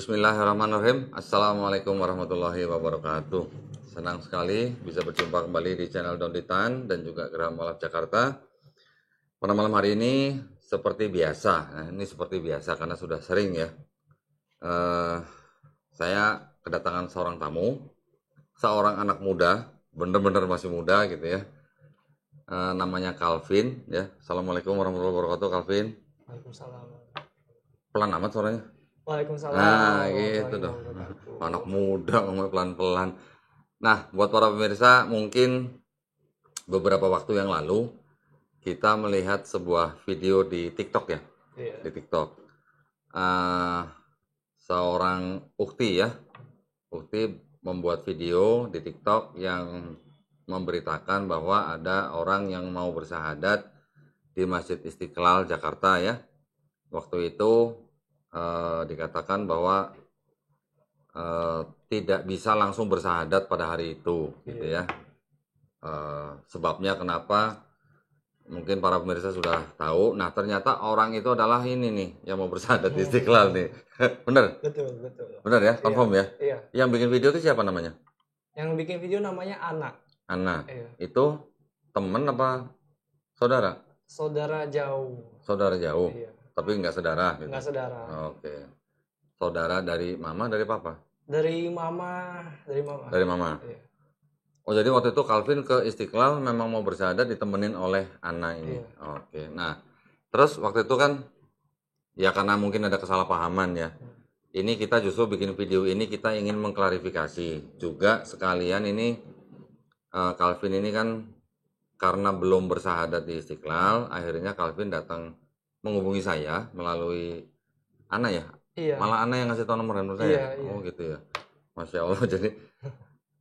Bismillahirrahmanirrahim. Assalamualaikum warahmatullahi wabarakatuh. Senang sekali bisa berjumpa kembali di channel Donditan dan juga Geraham Mualaf Jakarta. Pada malam hari ini seperti biasa, ini seperti biasa karena sudah sering ya. Saya kedatangan seorang tamu, seorang anak muda, bener-bener masih muda gitu ya. Namanya Calvin ya. Assalamualaikum warahmatullahi wabarakatuh, Calvin. Waalaikumsalam. Pelan amat suaranya. Waalaikumsalam. Nah, gitu dong. Anak muda ngomong pelan-pelan. Nah, buat para pemirsa, mungkin beberapa waktu yang lalu kita melihat sebuah video di TikTok ya. Iya. Di TikTok. Seorang ukti ya. Ukti membuat video di TikTok yang memberitakan bahwa ada orang yang mau bersyahadat di Masjid Istiqlal Jakarta ya. Waktu itu dikatakan bahwa tidak bisa langsung bersyahadat pada hari itu, gitu ya. Sebabnya kenapa? Mungkin para pemirsa sudah tahu. Nah, ternyata orang itu adalah ini nih yang mau bersyahadat di Istiqlal nih. Bener? Betul. Bener ya? Confirm ya? Iya. Yang bikin video itu siapa namanya? Yang bikin video namanya Ana. Ana. Iya. Itu temen apa saudara? Saudara jauh. Saudara jauh. Iya. Tapi nggak saudara gitu. Nggak saudara. Oke. Saudara dari mama, dari papa? Dari mama. Dari mama. Iya. Oh, jadi waktu itu Calvin ke Istiqlal memang mau bersyahadat ditemenin oleh Ana ini. Iya. Oke. Nah, terus waktu itu kan ya karena mungkin ada kesalahpahaman ya. Ini kita justru bikin video ini kita ingin mengklarifikasi juga sekalian ini Calvin ini kan karena belum bersyahadat di Istiqlal, akhirnya Calvin datang menghubungi saya melalui Ana ya. Iya. Malah Ana yang ngasih tahu nomor handphone saya. Iya. Oh gitu ya. Masya Allah. Jadi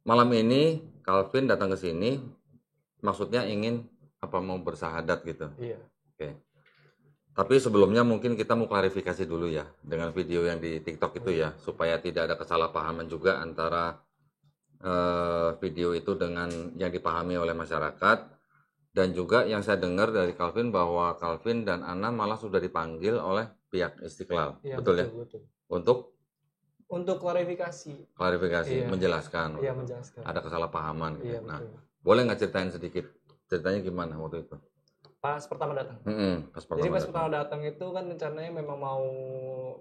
malam ini Calvin datang ke sini maksudnya ingin apa mau bersyahadat gitu. Iya. Oke. Tapi sebelumnya mungkin kita mau klarifikasi dulu ya dengan video yang di TikTok itu ya supaya tidak ada kesalahpahaman juga antara video itu dengan yang dipahami oleh masyarakat. Dan juga yang saya dengar dari Calvin bahwa Calvin dan Ana malah sudah dipanggil oleh pihak Istiqlal. Iya, betul ya? Betul. Untuk klarifikasi. Iya. Menjelaskan. Iya, menjelaskan. Ada kesalahpahaman. Iya, Nah, betul. boleh nggak ceritain sedikit? Ceritanya gimana waktu itu? Pas pertama datang. Jadi pas pertama datang itu kan rencananya memang mau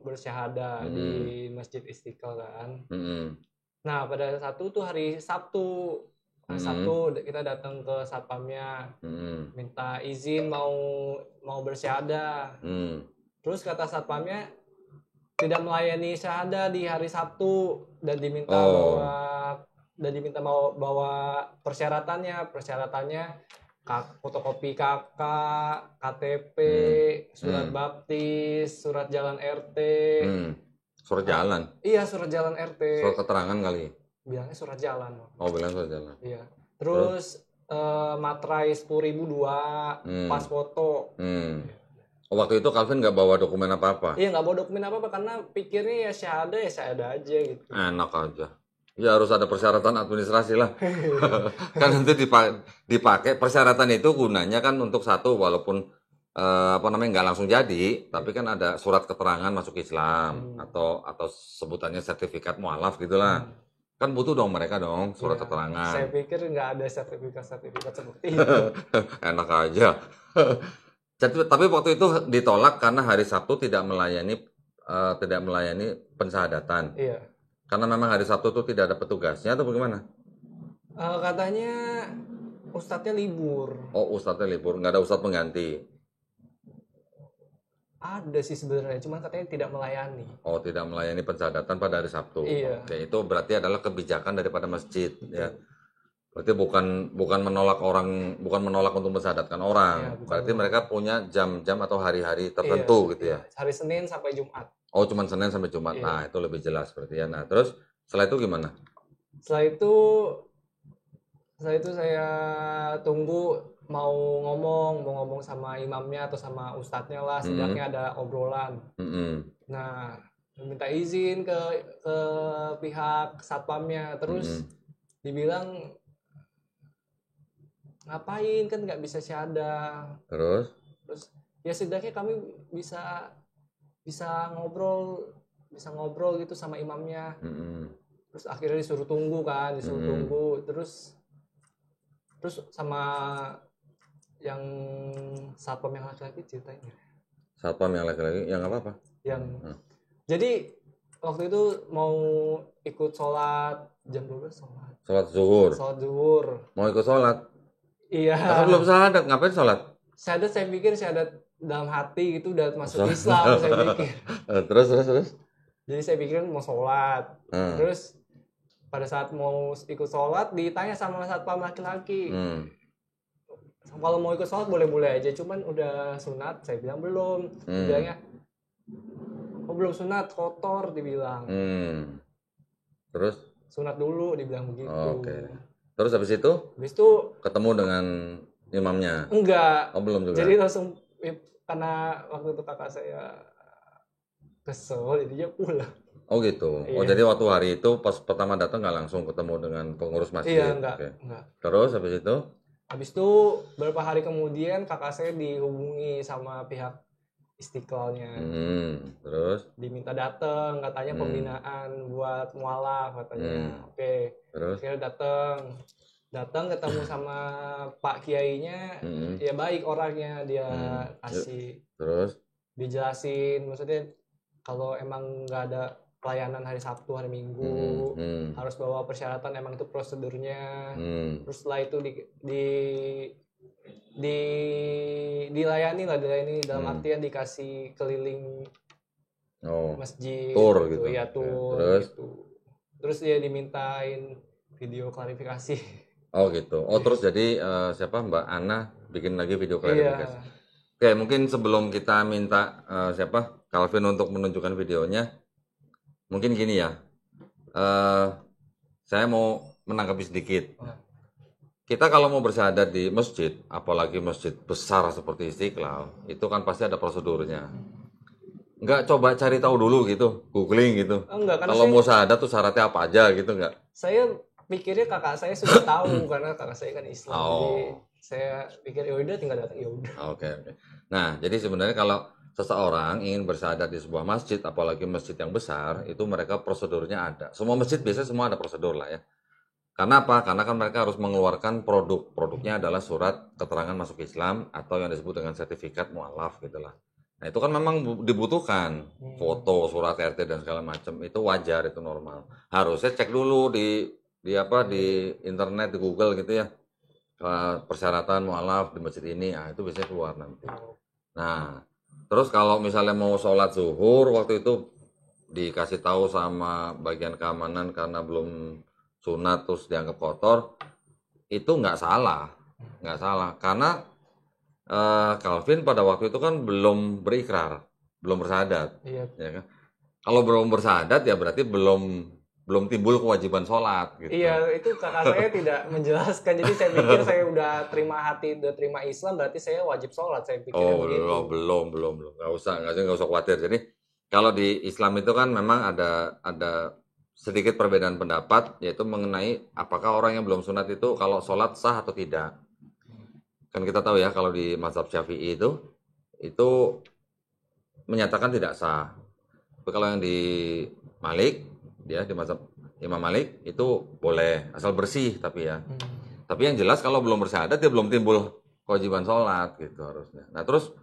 bersyahadat di Masjid Istiqlal kan. Nah, pada satu tuh hari Sabtu. Hari Sabtu kita datang ke satpamnya, minta izin mau bersyahadat. Terus kata satpamnya tidak melayani syahadat di hari Sabtu dan diminta bawa persyaratannya fotokopi KK, KTP, surat baptis, surat jalan RT. Surat jalan? Iya, surat jalan RT. Surat keterangan kali? Bilangnya surat jalan. Oh, bilang surat jalan. Iya. Terus materai 10.002, pas foto. Waktu itu Calvin nggak bawa dokumen apa-apa? Iya, nggak bawa dokumen apa-apa karena pikirnya ya syahada aja gitu. Enak aja. Ya harus ada persyaratan administrasi lah. Kan nanti dipakai persyaratan itu gunanya kan untuk satu walaupun nggak langsung jadi, tapi kan ada surat keterangan masuk Islam atau sebutannya sertifikat mualaf gitulah. Kan butuh dong mereka dong surat keterangan. Saya pikir nggak ada sertifikat seperti itu. Enak aja. Tapi waktu itu ditolak karena hari Sabtu tidak melayani pensyahadatan. Iya. Karena memang hari Sabtu itu tidak ada petugasnya atau bagaimana? Katanya ustadznya libur. Oh, ustadznya libur, nggak ada ustadz pengganti. Ada sih sebenarnya, cuman katanya tidak melayani. Oh, tidak melayani pensyahadatan pada hari Sabtu. Iya. Oke, itu berarti adalah kebijakan daripada masjid ya. Berarti bukan menolak untuk mensyahadatkan orang. Iya, berarti mereka punya jam-jam atau hari-hari tertentu gitu ya. Hari Senin sampai Jumat. Oh, cuma Senin sampai Jumat. Iya. Nah, itu lebih jelas berarti ya. Nah, terus setelah itu gimana? Setelah itu saya tunggu mau ngomong sama imamnya atau sama ustadznya lah, setidaknya ada obrolan. Nah, minta izin ke pihak satpamnya, terus dibilang ngapain kan nggak bisa syahadat. Terus ya setidaknya kami bisa ngobrol bisa ngobrol gitu sama imamnya. Terus akhirnya disuruh tunggu kan, tunggu, terus sama yang satpam yang laki-laki ceritanya. Satpam yang laki-laki yang apa? Yang jadi waktu itu mau ikut sholat jam 12 sholat zuhur. Mau ikut sholat? Iya. Tapi belum syahadat, ngapain sholat? Syahadat saya pikir syahadat dalam hati gitu udah masuk Islam saya pikir. Terus. Jadi saya pikir mau sholat. Terus pada saat mau ikut sholat ditanya sama satpam laki-laki. Kalau mau ikut sholat boleh-boleh aja, cuman udah sunat. Saya bilang belum. Bilangnya, oh belum sunat, kotor dibilang. Terus? Sunat dulu dibilang begitu. Oke. Terus habis itu? Habis itu ketemu dengan imamnya? Enggak. Oh belum juga? Jadi langsung, karena waktu itu kakak saya kesel, jadinya pulang. Oh gitu. Iya. Oh jadi waktu hari itu pas pertama datang nggak langsung ketemu dengan pengurus masjid? Iya, enggak. Terus habis itu? Habis itu beberapa hari kemudian kakak saya dihubungi sama pihak Istiqlalnya. Terus? Diminta datang, katanya pembinaan buat mualaf katanya. Oke. Terus? Akhirnya datang ketemu sama Pak Kiainya, ya baik orangnya, dia kasih. Terus? Dijelasin, maksudnya kalau emang nggak ada pelayanan hari Sabtu, hari Minggu, harus bawa persyaratan, emang itu prosedurnya. Terus setelah itu dilayani dalam artian dikasih keliling masjid, tour gitu. Ya tour. Terus? Gitu. Terus dia dimintain video klarifikasi. Oh gitu. Oh terus jadi siapa Mbak Ana bikin lagi video klarifikasi. Iya. Oke, mungkin sebelum kita minta siapa Calvin untuk menunjukkan videonya, mungkin gini ya, saya mau menanggapi sedikit. Kita kalau mau bersyahadat di masjid, apalagi masjid besar seperti Istiqlal, itu kan pasti ada prosedurnya. Enggak coba cari tahu dulu gitu, googling gitu. Enggak, kalau mau syahadat tuh syaratnya apa aja gitu enggak? Saya pikirnya kakak saya sudah tahu karena kakak saya kan Islam. Jadi saya pikir ya udah tinggal datang ya udah. Oke. Nah, jadi sebenarnya kalau seseorang ingin bersyahadat di sebuah masjid, apalagi masjid yang besar, itu mereka prosedurnya ada. Semua masjid biasanya semua ada prosedur lah ya. Karena apa? Karena kan mereka harus mengeluarkan produk. Produknya adalah surat keterangan masuk Islam atau yang disebut dengan sertifikat mualaf gitulah. Nah, itu kan memang dibutuhkan foto, surat RT dan segala macam. Itu wajar, itu normal. Harusnya cek dulu di internet, di Google gitu ya. Persyaratan mualaf di masjid ini, itu biasanya keluar nanti. Nah, terus kalau misalnya mau sholat zuhur waktu itu dikasih tahu sama bagian keamanan karena belum sunat terus dianggap kotor, itu nggak salah karena Calvin pada waktu itu kan belum berikrar, belum bersyahadat. Iya. Ya kan? Kalau belum bersyahadat ya berarti belum timbul kewajiban sholat gitu. Iya, itu kakak saya tidak menjelaskan. Jadi saya pikir saya udah terima Islam, berarti saya wajib sholat. Saya pikir begitu. Belum. Nggak usah khawatir. Jadi kalau di Islam itu kan memang ada sedikit perbedaan pendapat, yaitu mengenai apakah orang yang belum sunat itu kalau sholat sah atau tidak. Kan kita tahu ya kalau di mazhab Syafi'i itu menyatakan tidak sah. Tapi kalau yang di Malik, dia di mazhab Imam Malik itu boleh asal bersih tapi ya. Tapi yang jelas kalau belum bersyahadat dia belum timbul kewajiban sholat gitu harusnya. Nah terus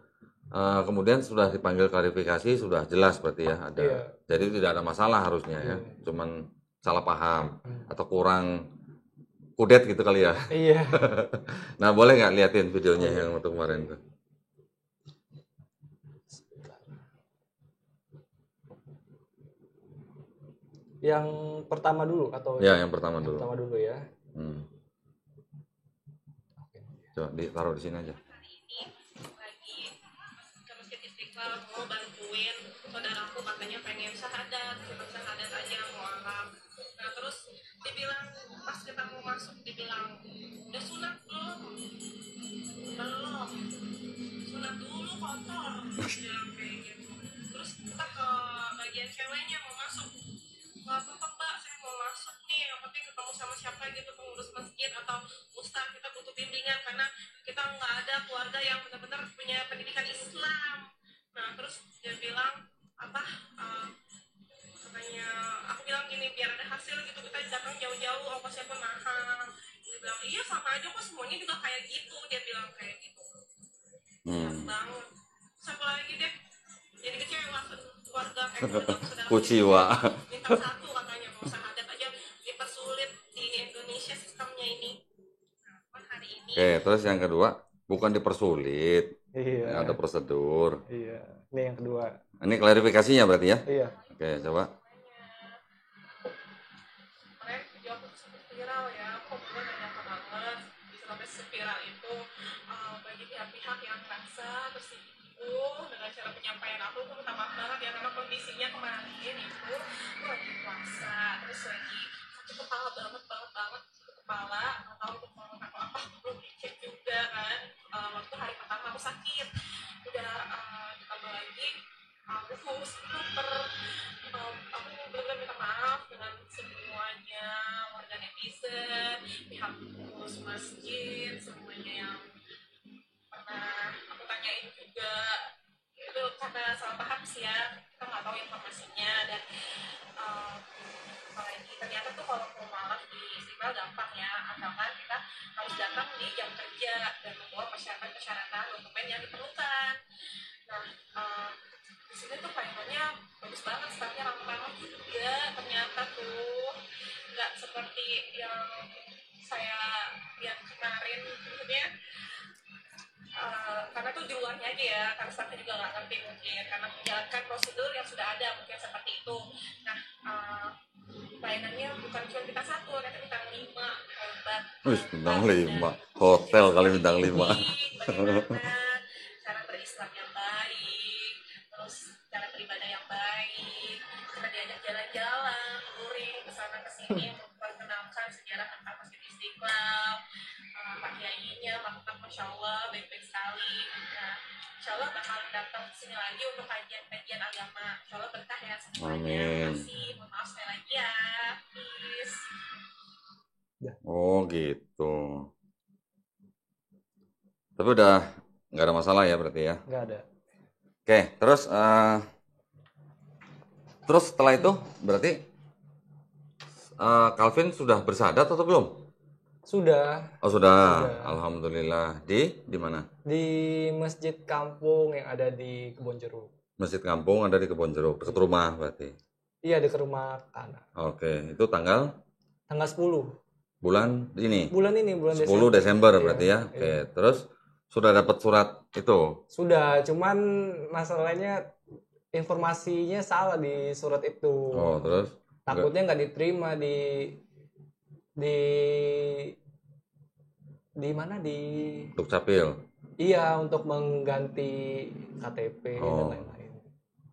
kemudian sudah dipanggil klarifikasi, sudah jelas berarti ya ada. Iya. Jadi tidak ada masalah harusnya ya. Cuman salah paham atau kurang kudet gitu kali ya. Iya. Nah boleh nggak liatin videonya yang waktu kemarin tuh? Yang pertama dulu atau? Ya yang pertama dulu. Pertama dulu ya. Coba ditaruh di sini aja. Mau bantuin saudaraku, katanya pengen syahadat, cuma syahadat aja mualaf. Nah terus dibilang pas kita mau masuk dibilang udah sunat belum sunat dulu kotor, bilang kayak gitu. Terus kita ke bagian ceweknya mau masuk, nggak apa-apa mbak, saya mau masuk nih, tapi ketemu sama siapa gitu, pengurus masjid atau ustaz, kita butuh bimbingan karena kita nggak ada keluarga yang benar-benar punya pendidikan Islam. Nah terus dia bilang siapa mahal. Dia bilang iya sama aja kok, semuanya juga kayak gitu, dia bilang kayak gitu. Iya banget. Siapa lagi deh jadi kecewa keluarga saudara Kuciwa. minta satu katanya mau syahadat aja dipersulit di Indonesia sistemnya ini. Nah, hari ini. Oke, terus yang kedua bukan dipersulit, Iya. ada prosedur. Iya, ini yang kedua. Ini klarifikasinya berarti ya? Iya. Oke, coba. Kemarin video aku tuh sempat viral ya, kok gue gak nyangka banget bisa sampai seviral itu. Bagi pihak-pihak yang merasa tersinggung dengan cara penyampaian aku minta maaf banget ya, karena kondisinya kemarin itu lagi puasa, terus lagi sakit kepala banget sakit kepala, nggak tahu tuh kalau apa belum dicek juga kan. Waktu hari pertama aku sakit udah ditambah lagi aku super. Aku benar-benar minta maaf dengan semuanya, warga netizen, pihak pengurus masjid, semuanya yang pernah aku tanyain juga. Itu karena salah paham sih ya, kita nggak tahu informasinya. Dan apalagi ternyata tuh kalau mau malam di Istiqlal gampang ya, asalkan kita harus datang di jam kerja dan membawa persyaratan dokumen yang diperlukan. Nah, di sini tuh pelayanannya bagus banget, staffnya ramah-ramah juga ternyata tuh, nggak seperti yang saya lihat kemarin. Maksudnya karena tuh di luarnya aja ya, karena staffnya juga nggak ngerti mungkin, karena menjalankan prosedur yang sudah ada mungkin seperti itu. Nah, pelayanannya bukan cuma kita satu, ternyata bintang 5, hebat. Bintang 5, hotel kali bintang 5. Bagaimana cara berislam yang baik, terus cara beribadah yang baik, kita diajak jalan-jalan, touring kesana kesini, memperkenalkan sejarah tentang Masjid Istiqlal. Pak Kiainya mantap, masya Allah, baik-baik sekali. Nah, insya Allah bakal datang sini lagi untuk kajian agama. Insya Allah berkah ya semuanya. Amin. Masih, mohon maaf sekali lagi ya. Peace. Oh gitu. Tapi udah nggak ada masalah ya berarti ya? Nggak ada. Oke, terus setelah itu berarti Calvin sudah bersyahadat atau belum? Sudah. Oh sudah. Alhamdulillah. Di mana? Di masjid kampung yang ada di Kebon Jeruk. Masjid kampung ada di Kebon Jeruk, dekat rumah berarti? Iya, dekat rumah Kana. Oke, itu tanggal 10. bulan ini? Bulan 10 Desember berarti ya? Oke, terus sudah dapat surat itu? Sudah, cuman masalahnya informasinya salah di surat itu. Oh, terus? Takutnya nggak diterima di mana di Dukcapil. Iya, untuk mengganti KTP dan lain-lain.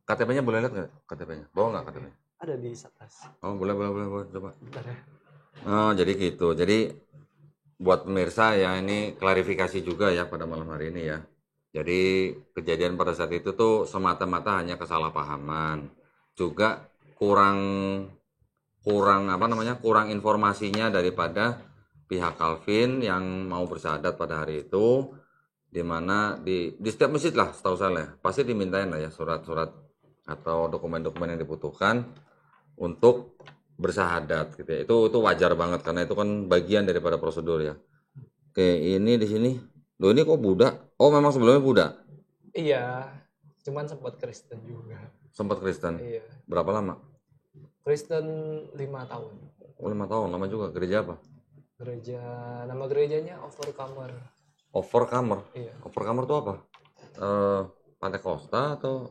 KTP-nya boleh lihat nggak? KTP-nya bawa nggak KTP-nya? Ada di atas. Oh boleh coba. Bentar ya. Oh jadi gitu. Jadi buat pemirsa ya, ini klarifikasi juga ya pada malam hari ini ya. Jadi kejadian pada saat itu tuh semata-mata hanya kesalahpahaman, juga kurang informasinya daripada pihak Calvin yang mau bersyahadat pada hari itu, dimana di setiap masjid lah setahu saya pasti dimintain lah ya surat-surat atau dokumen-dokumen yang dibutuhkan untuk bersyahadat gitu ya. Itu wajar banget karena itu kan bagian daripada prosedur ya. Oke, ini di sini. Loh, ini kok Buddha? Oh, memang sebelumnya Buddha? Iya, cuman sempat Kristen juga. Sempat Kristen? Iya. Berapa lama? Kristen 5 tahun. Oh, 5 tahun, lama juga. Gereja apa? Nama gerejanya Overcomer. Overcomer? Iya. Overcomer itu apa? Pantai Costa atau?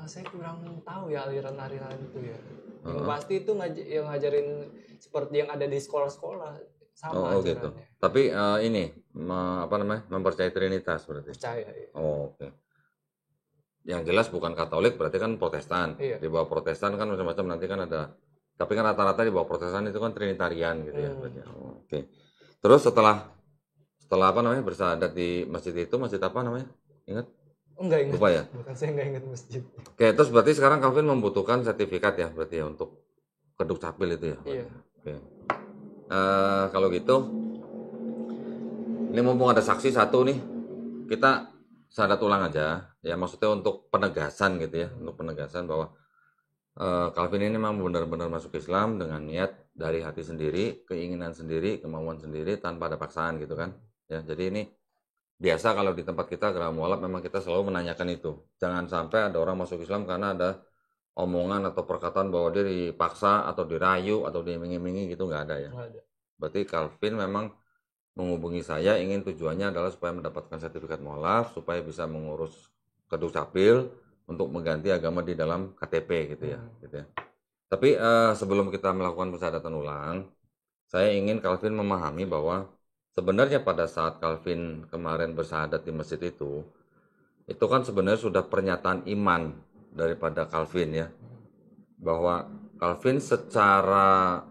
Saya kurang tahu ya aliran-aliran itu ya. Yang pasti itu yang ngajarin seperti yang ada di sekolah-sekolah sama ajarannya. Gitu. Tapi ini mempercayai Trinitas berarti. Percaya. Iya. Oh, oke. Yang jelas bukan Katolik, berarti kan Protestan. Iya. Di bawah Protestan kan macam-macam, nanti kan ada. Tapi kan rata-rata di bawah Protestan itu kan Trinitarian gitu ya. Oh, oke. Terus setelah bersyahadat di masjid itu, masjid apa namanya? Ingat? Enggak ingat. Lupa ya? Bukan, saya enggak ingat masjid. Oke, terus berarti sekarang Calvin membutuhkan sertifikat ya berarti ya untuk ke Dukcapil itu ya? Iya. Oke. Kalau gitu, ini mumpung ada saksi satu nih, kita syahadat ulang aja ya, maksudnya untuk penegasan gitu ya, untuk penegasan bahwa Calvin ini memang benar-benar masuk Islam dengan niat dari hati sendiri, keinginan sendiri, kemauan sendiri tanpa ada paksaan gitu kan. Ya, jadi ini biasa kalau di tempat kita Geraha Mualaf memang kita selalu menanyakan itu. Jangan sampai ada orang masuk Islam karena ada omongan atau perkataan bahwa dia dipaksa atau dirayu atau diiming-imingi gitu, nggak ada ya. Nggak ada. Berarti Calvin memang menghubungi saya ingin tujuannya adalah supaya mendapatkan sertifikat mualaf, supaya bisa mengurus Kedukcapil untuk mengganti agama di dalam KTP gitu ya. Gitu ya. Tapi sebelum kita melakukan pensyahadatan ulang, saya ingin Calvin memahami bahwa sebenarnya pada saat Calvin kemarin bersyahadat di masjid itu kan sebenarnya sudah pernyataan iman daripada Calvin ya, bahwa Calvin secara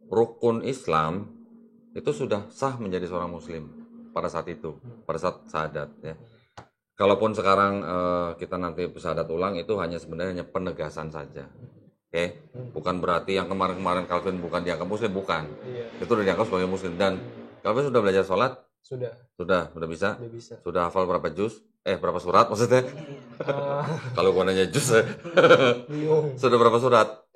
rukun Islam itu sudah sah menjadi seorang muslim pada saat itu, pada saat syahadat ya. Kalaupun sekarang kita nanti bersyahadat ulang itu hanya penegasan saja. Oke, bukan berarti yang kemarin-kemarin Calvin bukan dianggap muslim, bukan. Itu sudah dianggap sebagai muslim. Dan Calvin sudah belajar sholat? Sudah bisa? Sudah bisa. Sudah hafal berapa juz? Berapa surat maksudnya? Kalau gua nanya juz Bingung. Sudah berapa surat?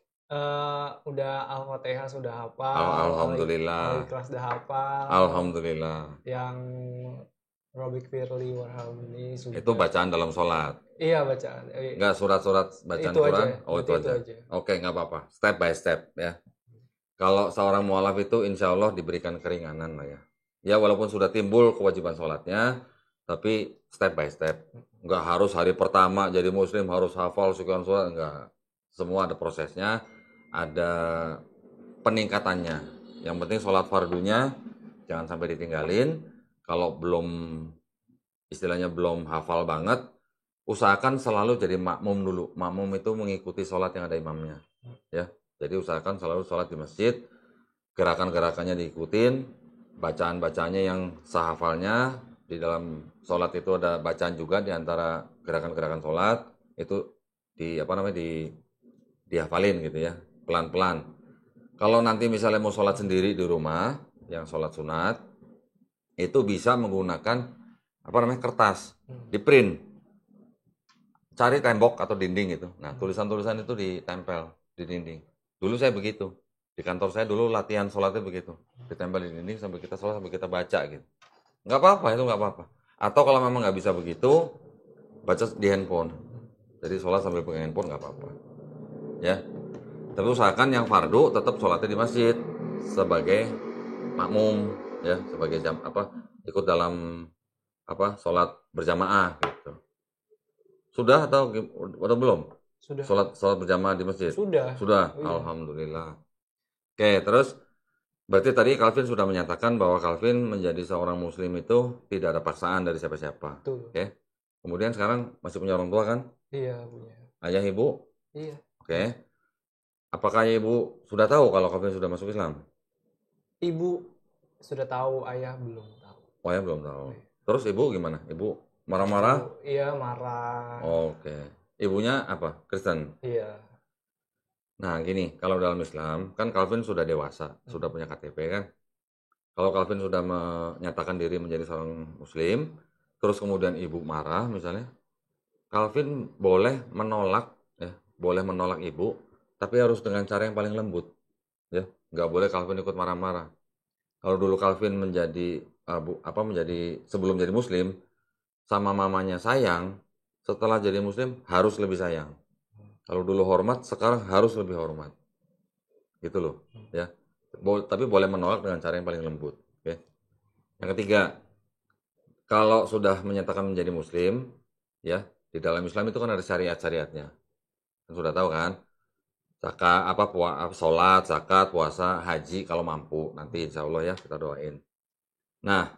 Udah Al-Fatihah sudah hafal. Alhamdulillah. Al-Ikhlas sudah hafal. Alhamdulillah. Yang Robik Firli Warhamni sudah. Itu bacaan dalam sholat? Iya, bacaan. Enggak surat-surat bacaan itu Quran? Aja. Itu aja. Oke, nggak apa-apa. Step by step ya. Kalau seorang mualaf itu insya Allah diberikan keringanan lah ya. Ya walaupun sudah timbul kewajiban sholatnya, tapi step by step. Enggak harus hari pertama jadi muslim harus hafal sekian surat, enggak. Semua ada prosesnya, ada peningkatannya. Yang penting sholat fardunya jangan sampai ditinggalin. Kalau istilahnya belum hafal banget, usahakan selalu jadi makmum dulu. Makmum itu mengikuti sholat yang ada imamnya. Ya, jadi usahakan selalu sholat di masjid, gerakan-gerakannya diikutin, bacaan-bacaannya yang sahafalnya. Di dalam sholat itu ada bacaan juga di antara gerakan-gerakan sholat itu dihafalin gitu ya, pelan-pelan. Kalau nanti misalnya mau sholat sendiri di rumah, yang sholat sunat, itu bisa menggunakan kertas, di print, cari tembok atau dinding gitu. Nah tulisan-tulisan itu ditempel di dinding. Dulu saya begitu, di kantor saya dulu latihan sholatnya begitu, ditempel di dinding sambil kita sholat sambil kita baca gitu. Nggak apa-apa, itu nggak apa-apa. Atau kalau memang nggak bisa begitu, baca di handphone. Jadi sholat sambil pegang handphone nggak apa-apa. Ya, tapi usahakan yang fardu tetap sholatnya di masjid sebagai makmum ya, sebagai ikut dalam sholat berjamaah gitu. Sudah atau belum? Sudah. Sholat berjamaah di masjid? Sudah. Oh, iya. Alhamdulillah. Oke, terus berarti tadi Calvin sudah menyatakan bahwa Calvin menjadi seorang muslim itu tidak ada paksaan dari siapa-siapa. Oke. Kemudian sekarang masih punya orang tua kan? Iya, punya. Ayah, ibu? Iya. Oke. Apakah ibu sudah tahu kalau Calvin sudah masuk Islam? Ibu sudah tahu, ayah belum tahu. Oh, ayah belum tahu. Terus ibu gimana? Ibu marah-marah? Iya, marah. Oke. Ibunya apa? Kristen? Iya. Nah, gini, kalau dalam Islam kan Calvin sudah dewasa, sudah punya KTP kan. Kalau Calvin sudah menyatakan diri menjadi seorang muslim, terus kemudian ibu marah misalnya, Calvin boleh menolak ibu, tapi harus dengan cara yang paling lembut. Ya, nggak boleh Calvin ikut marah-marah. Kalau dulu Calvin menjadi sebelum jadi muslim sama mamanya sayang, setelah jadi muslim harus lebih sayang. Kalau dulu hormat, sekarang harus lebih hormat. Gitu loh, ya. Tapi boleh menolak dengan cara yang paling lembut. Oke. Yang ketiga, kalau sudah menyatakan menjadi muslim, ya, di dalam Islam itu kan ada syariat-syariatnya. Sudah tahu kan? Zakat, sholat, zakat, puasa, haji kalau mampu. Nanti insya Allah ya kita doain. Nah,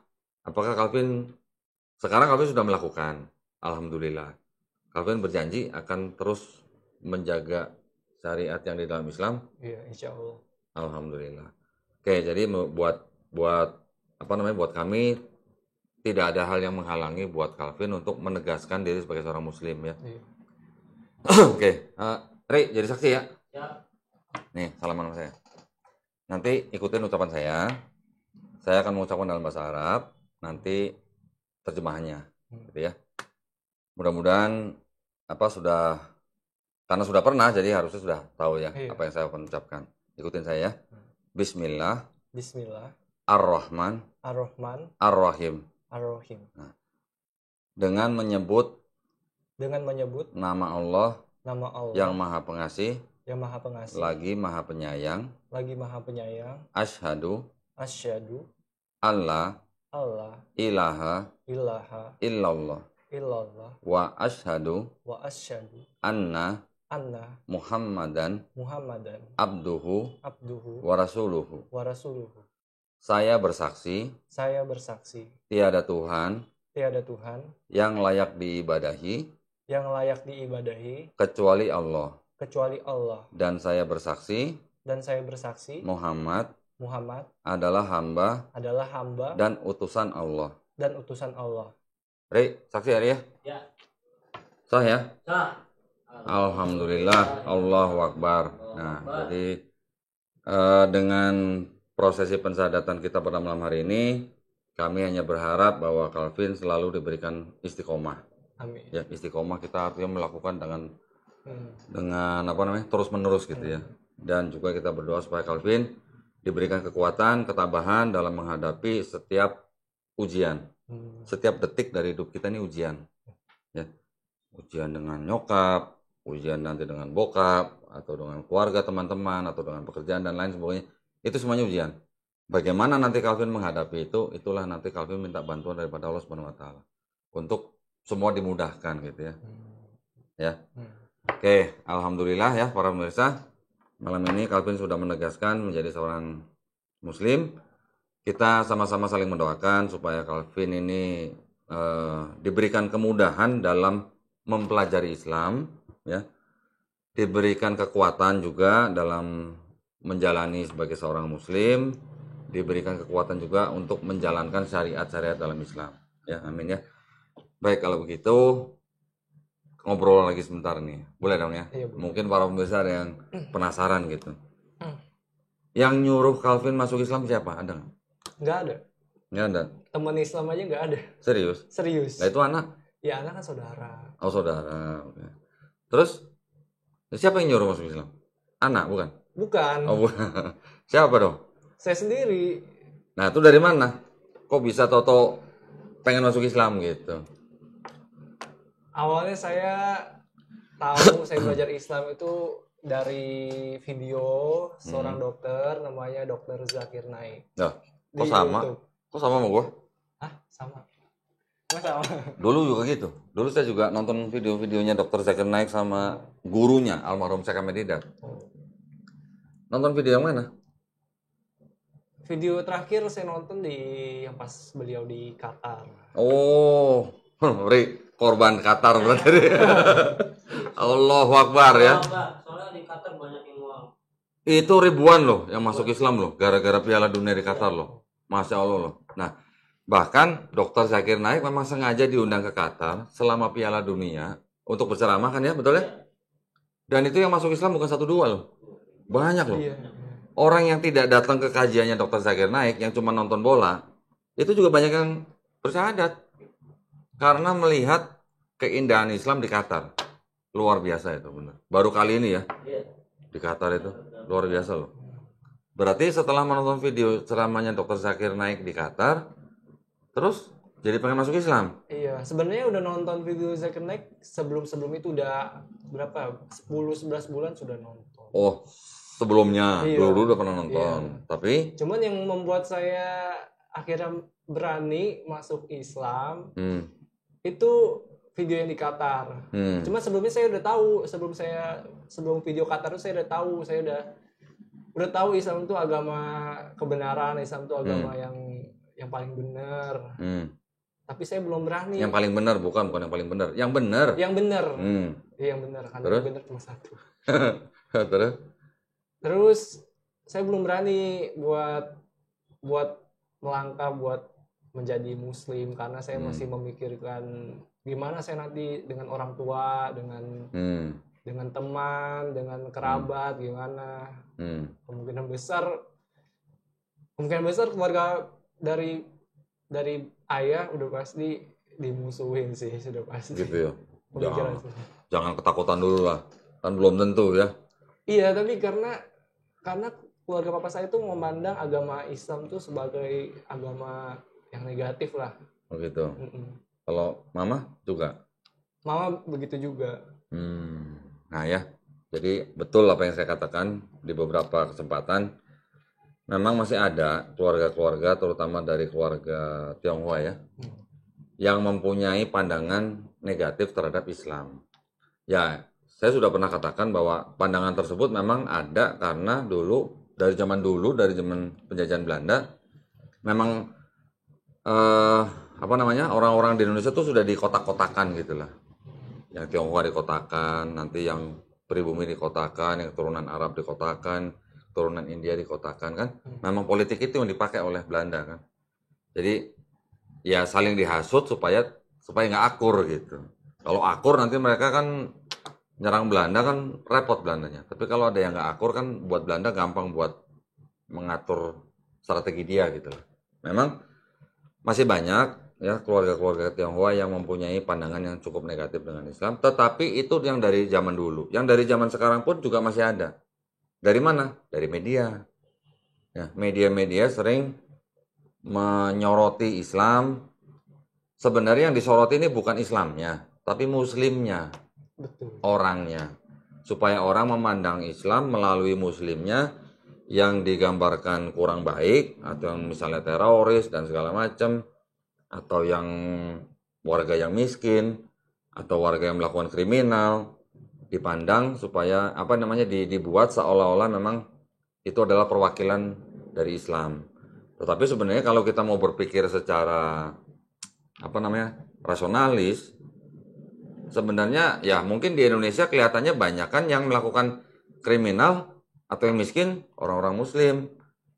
apakah sekarang Calvin sudah melakukan? Alhamdulillah. Calvin berjanji akan terus menjaga syariat yang di dalam Islam. Iya, insya Allah. Alhamdulillah. Oke, jadi buat kami tidak ada hal yang menghalangi buat Calvin untuk menegaskan diri sebagai seorang muslim ya. Iya. Oke, Ri jadi saksi ya. Ya. Nih, salaman sama saya. Nanti ikutin ucapan saya. Saya akan mengucapkan dalam bahasa Arab, nanti terjemahannya, gitu ya. Mudah-mudahan karena sudah pernah, jadi harusnya sudah tahu ya apa yang saya akan ucapkan. Ikutin saya ya. Bismillah. Bismillah. Ar-Rahman. Ar-Rahman. Ar-Rahim. Ar-Rahim. Nah, dengan menyebut nama Allah Allah yang Maha Pengasih, lagi Maha Penyayang. Asyhadu alla ilaha illallah wa asyhadu anna Muhammadan abduhu wa rasuluhu. Saya bersaksi tiada Tuhan yang layak diibadahi kecuali Allah. Dan saya bersaksi Muhammad adalah hamba dan utusan Allah. Ri, saksi hari ya? Ya. Sah ya? Sah. Alhamdulillah, Allahu Akbar. Nah, jadi dengan prosesi pensyahadatan kita pada malam hari ini, kami hanya berharap bahwa Calvin selalu diberikan istiqomah. Amin. Ya, istiqomah kita artinya melakukan dengan apa namanya, terus menerus gitu ya. Dan juga kita berdoa supaya Calvin diberikan kekuatan, ketabahan dalam menghadapi setiap ujian. Setiap detik dari hidup kita ini ujian. Ya. Ujian dengan nyokap, ujian nanti dengan bokap, atau dengan keluarga, teman-teman, atau dengan pekerjaan dan lain sebagainya. Itu semuanya ujian. Bagaimana nanti Calvin menghadapi itu, itulah nanti Calvin minta bantuan daripada Allah Subhanahu wa taala. Untuk semua dimudahkan gitu ya. Ya. Oke, alhamdulillah ya para pemirsa. Malam ini Calvin sudah menegaskan menjadi seorang muslim. Kita sama-sama saling mendoakan supaya Calvin ini diberikan kemudahan dalam mempelajari Islam, ya. Diberikan kekuatan juga dalam menjalani sebagai seorang muslim, diberikan kekuatan juga untuk menjalankan syariat-syariat dalam Islam. Ya, amin ya. Baik, kalau begitu ngobrol lagi sebentar nih. Boleh dong ya? Iya, boleh. Mungkin para pemirsa ada yang penasaran gitu. Yang nyuruh Calvin masuk Islam siapa? Ada nggak? Nggak ada. Nggak ada. Teman Islam aja nggak ada. Serius? Serius. Nah, itu anak? Ya anak kan saudara. Oh, saudara. Oke. Terus siapa yang nyuruh masuk Islam? Anak bukan? Bukan. Oh, bukan. Siapa dong? Saya sendiri. Nah, itu dari mana? Kok bisa Toto pengen masuk Islam gitu? Awalnya saya tahu saya belajar Islam itu dari video seorang dokter namanya Dokter Zakir Naik. Nah, Di kok sama? YouTube. Kok sama sama gua? Hah? Sama. Nggak sama. Dulu juga gitu. Dulu saya juga nonton video-videonya Dokter Zakir Naik sama gurunya almarhum Syekh Ahmed Didat. Nonton video yang mana? Video terakhir saya nonton di yang pas beliau di Qatar. Oh, Ri, korban Qatar berarti. Allahu Akbar ya. Soalnya di Qatar banyak yang uang. Itu ribuan loh yang masuk Islam loh, gara-gara Piala Dunia di Qatar loh. Masya Allah loh. Nah, bahkan Dokter Zakir Naik memang sengaja diundang ke Qatar selama Piala Dunia untuk berceramah kan ya, betul ya? Dan itu yang masuk Islam bukan 1-2 loh. Banyak loh. Iya. Orang yang tidak datang ke kajiannya Dokter Zakir Naik, yang cuma nonton bola, itu juga banyak yang bersyahadat. Karena melihat keindahan Islam di Qatar. Luar biasa itu benar. Baru kali ini ya, di Qatar itu. Luar biasa loh. Berarti setelah menonton video ceramahnya Dokter Zakir Naik di Qatar, terus jadi pengen masuk Islam? Iya, sebenarnya udah nonton video Zakir Naik sebelum itu udah berapa? 10-11 bulan sudah nonton. Oh, sebelumnya Iya. dulu udah pernah nonton. Iya. Tapi Cuman yang membuat saya akhirnya berani masuk Islam itu video yang di Qatar. Cuma sebelumnya saya udah tahu, sebelum video Qatar itu saya udah tahu, udah tahu Islam itu agama kebenaran, Islam itu agama yang paling benar. Tapi saya belum berani. yang paling benar bukan yang paling benar. Yang benar. Yang benar. Iya, yang benar. Karena Terus? yang benar cuma satu. Terus? Terus saya belum berani buat melangkah buat menjadi muslim karena saya masih memikirkan gimana saya nanti dengan orang tua, dengan teman, dengan kerabat, gimana. Kemungkinan besar keluarga dari ayah udah pasti dimusuhin sih, sudah pasti. Gitu ya. Pemikiran sih. Jangan ketakutan dulu lah. Kan belum tentu ya. Iya, tapi karena keluarga papa saya tuh memandang agama Islam tuh sebagai agama yang negatif lah. Begitu. Kalau mama juga? Mama begitu juga. Nah ya, jadi betul apa yang saya katakan di beberapa kesempatan. Memang masih ada keluarga-keluarga, terutama dari keluarga Tionghoa ya, yang mempunyai pandangan negatif terhadap Islam. Ya, saya sudah pernah katakan bahwa pandangan tersebut memang ada karena dari zaman penjajahan Belanda, memang orang-orang di Indonesia tuh sudah dikotak-kotakan gitulah. Yang Tionghoa dikotakan, nanti yang pribumi dikotakan, yang keturunan Arab dikotakan, turunan India dikotakan kan. Memang politik itu yang dipakai oleh Belanda kan. Jadi ya saling dihasut supaya nggak akur gitu. Kalau akur nanti mereka kan nyerang Belanda kan repot Belandanya. Tapi kalau ada yang nggak akur kan buat Belanda gampang buat mengatur strategi dia gitu. Memang masih banyak ya keluarga-keluarga Tionghoa yang mempunyai pandangan yang cukup negatif dengan Islam. Tetapi itu yang dari zaman dulu. Yang dari zaman sekarang pun juga masih ada. Dari mana? Dari media. Ya, media-media sering menyoroti Islam. Sebenarnya yang disoroti ini bukan Islamnya, tapi Muslimnya, orangnya. Supaya orang memandang Islam melalui Muslimnya yang digambarkan kurang baik, atau yang misalnya teroris dan segala macam, atau yang warga yang miskin, atau warga yang melakukan kriminal, dipandang supaya dibuat seolah-olah memang itu adalah perwakilan dari Islam. Tetapi sebenarnya kalau kita mau berpikir secara rasionalis, sebenarnya ya mungkin di Indonesia kelihatannya banyak kan yang melakukan kriminal atau yang miskin orang-orang Muslim.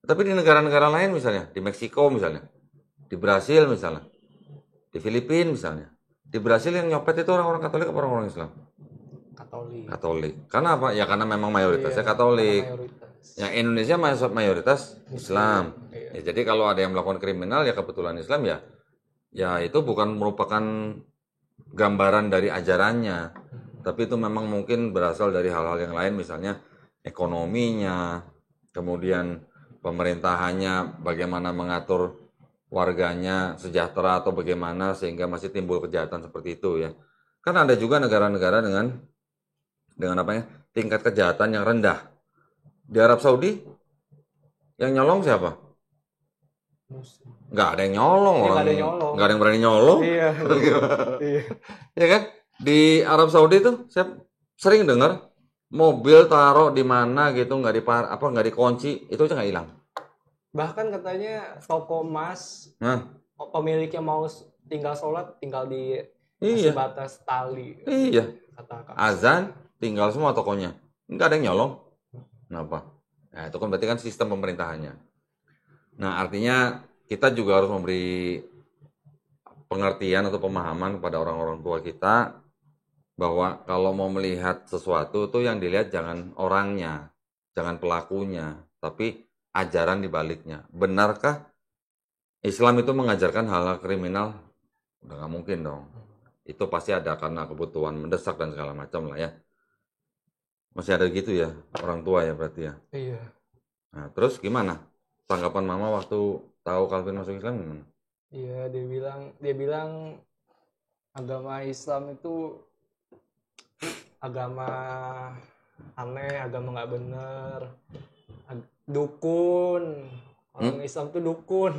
Tapi di negara-negara lain misalnya, di Meksiko misalnya, di Brasil misalnya, di Filipina misalnya, di Brasil yang nyopet itu orang-orang Katolik atau orang-orang Islam? Katolik. Karena apa? Ya karena memang mayoritasnya Katolik. Yang Indonesia mayoritas Islam. Ya, jadi kalau ada yang melakukan kriminal ya kebetulan Islam ya itu bukan merupakan gambaran dari ajarannya. Tapi itu memang mungkin berasal dari hal-hal yang lain, misalnya ekonominya, kemudian pemerintahannya bagaimana mengatur warganya sejahtera atau bagaimana sehingga masih timbul kejahatan seperti itu ya. Kan ada juga negara-negara dengan tingkat kejahatan yang rendah. Di Arab Saudi yang nyolong siapa? Nggak ada yang nyolong, nggak ada yang berani nyolong. Iya. Ya kan? Di Arab Saudi itu saya sering dengar mobil taruh di mana gitu nggak dikunci, itu aja nggak hilang. Bahkan katanya toko emas, pemiliknya mau tinggal sholat tinggal di batas tali. Iya. Azan tinggal semua tokonya, nggak ada yang nyolong. Kenapa? Nah itu kan berarti kan sistem pemerintahannya. Nah artinya kita juga harus memberi pengertian atau pemahaman kepada orang-orang tua kita bahwa kalau mau melihat sesuatu tuh yang dilihat jangan orangnya, jangan pelakunya, tapi ajaran di baliknya. Benarkah Islam itu mengajarkan hal-hal kriminal? Udah nggak mungkin dong. Itu pasti ada karena kebutuhan mendesak dan segala macam lah ya. Masih ada gitu ya orang tua ya berarti ya. Iya. Nah terus gimana tanggapan mama waktu tahu Calvin masuk Islam gimana? Iya, dia bilang agama Islam itu agama aneh, agama nggak bener, dukun. Orang Islam tuh dukun.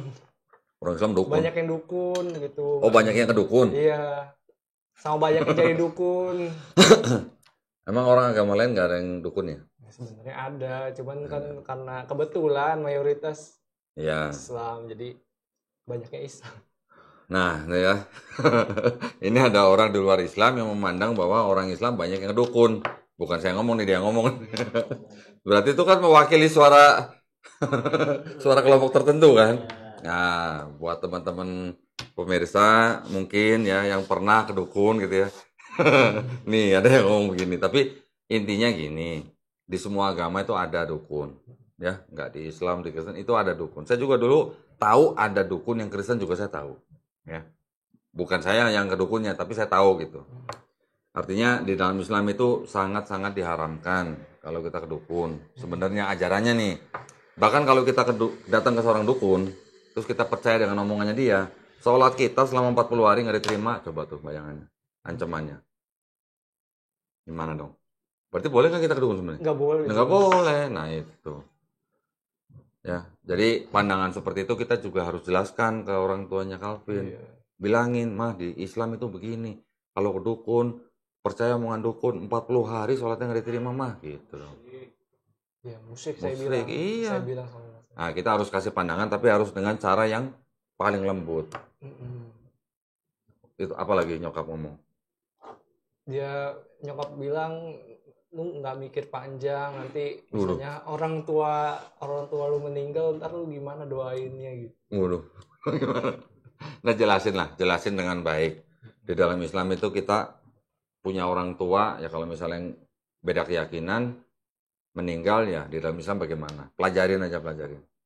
Orang Islam dukun. Banyak yang dukun gitu. Oh banyak yang ke dukun. Iya. Sama banyak yang jadi dukun. Emang orang agama lain nggak ada yang dukun ya? Sebenarnya ada, cuman kan karena kebetulan mayoritas Islam, jadi banyaknya Islam. Nah, ya. Ini ada orang di luar Islam yang memandang bahwa orang Islam banyak yang dukun. Bukan saya ngomong nih, dia ngomong. Berarti itu kan mewakili suara kelompok tertentu kan? Nah, buat teman-teman pemirsa mungkin ya yang pernah ke dukun gitu ya. Nih ada yang ngomong begini, tapi intinya gini, di semua agama itu ada dukun, ya nggak di Islam, di Kristen itu ada dukun. Saya juga dulu tahu ada dukun, yang Kristen juga saya tahu, ya bukan saya yang ke dukunnya, tapi saya tahu gitu. Artinya di dalam Islam itu sangat-sangat diharamkan kalau kita ke dukun. Sebenarnya ajarannya nih, Bahkan kalau kita datang ke seorang dukun, terus kita percaya dengan omongannya dia, sholat kita selama 40 hari nggak diterima, coba tuh bayangannya, ancamannya. Gimana dong? Berarti boleh kan kita ke dukun sebenarnya? Nggak boleh. Nggak boleh, nah itu. Ya, jadi pandangan seperti itu kita juga harus jelaskan ke orang tuanya Calvin. Iya. Bilangin, mah di Islam itu begini. Kalau ke dukun, percaya omongan dukun, 40 hari sholatnya nggak diterima mah, gitu loh. Ya, musyrik saya Musyrik, bilang. iya. Saya bilang sama Mas. Nah, kita harus kasih pandangan, tapi harus dengan cara yang paling lembut. Itu apalagi nyokap ngomong? Dia nyokap bilang lu nggak mikir panjang, nanti misalnya orang tua lu meninggal, ntar lu gimana doainnya gitu. Gimana? Nah, jelasin dengan baik. Di dalam Islam itu kita punya orang tua, ya kalau misalnya yang beda keyakinan, meninggal ya di dalam Islam bagaimana? Pelajarin.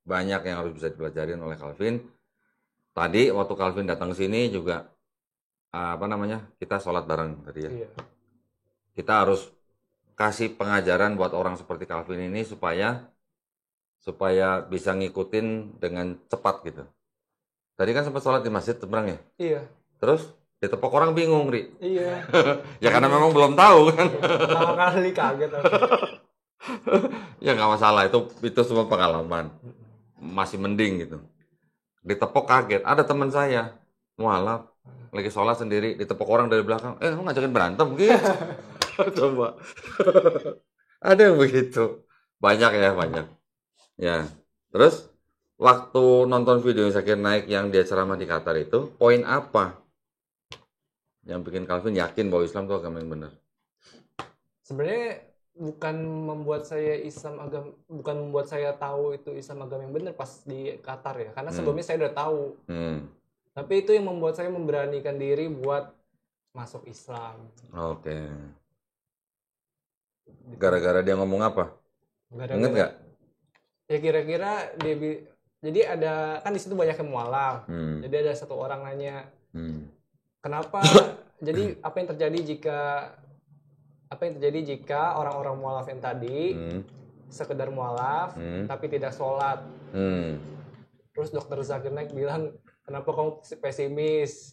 Banyak yang harus bisa dipelajarin oleh Calvin. Tadi waktu Calvin datang ke sini juga kita sholat bareng tadi ya. Iya. Kita harus kasih pengajaran buat orang seperti Calvin ini supaya bisa ngikutin dengan cepat gitu. Tadi kan sempat sholat di masjid seberang ya? Iya. Terus ditepok orang bingung, Ri. Iya. Ya karena memang belum tahu kan. Pertama kali kaget aku. Ya nggak masalah, itu semua pengalaman. Masih mending gitu. Ditepok kaget. Ada teman saya, mualaf, lagi sholat sendiri, ditepok orang dari belakang. Lu ngajakin berantem gitu. Coba. Ada yang begitu. Banyak. Ya. Terus waktu nonton video yang Zakir Naik yang dia ceramah di Qatar itu, poin apa yang bikin Calvin yakin bahwa Islam itu agama yang benar? Sebenarnya bukan membuat saya tahu itu Islam agama yang benar pas di Qatar ya, karena sebelumnya saya udah tahu. Tapi itu yang membuat saya memberanikan diri buat masuk Islam. Oke. Gara-gara dia ngomong apa? Ingat nggak? Ya kira-kira jadi ada kan di situ banyak yang mualaf. Jadi ada satu orang nanya, kenapa? Jadi apa yang terjadi jika orang-orang mualaf yang tadi sekedar mualaf tapi tidak sholat? Terus Dokter Zakir Naik bilang, kenapa kamu pesimis?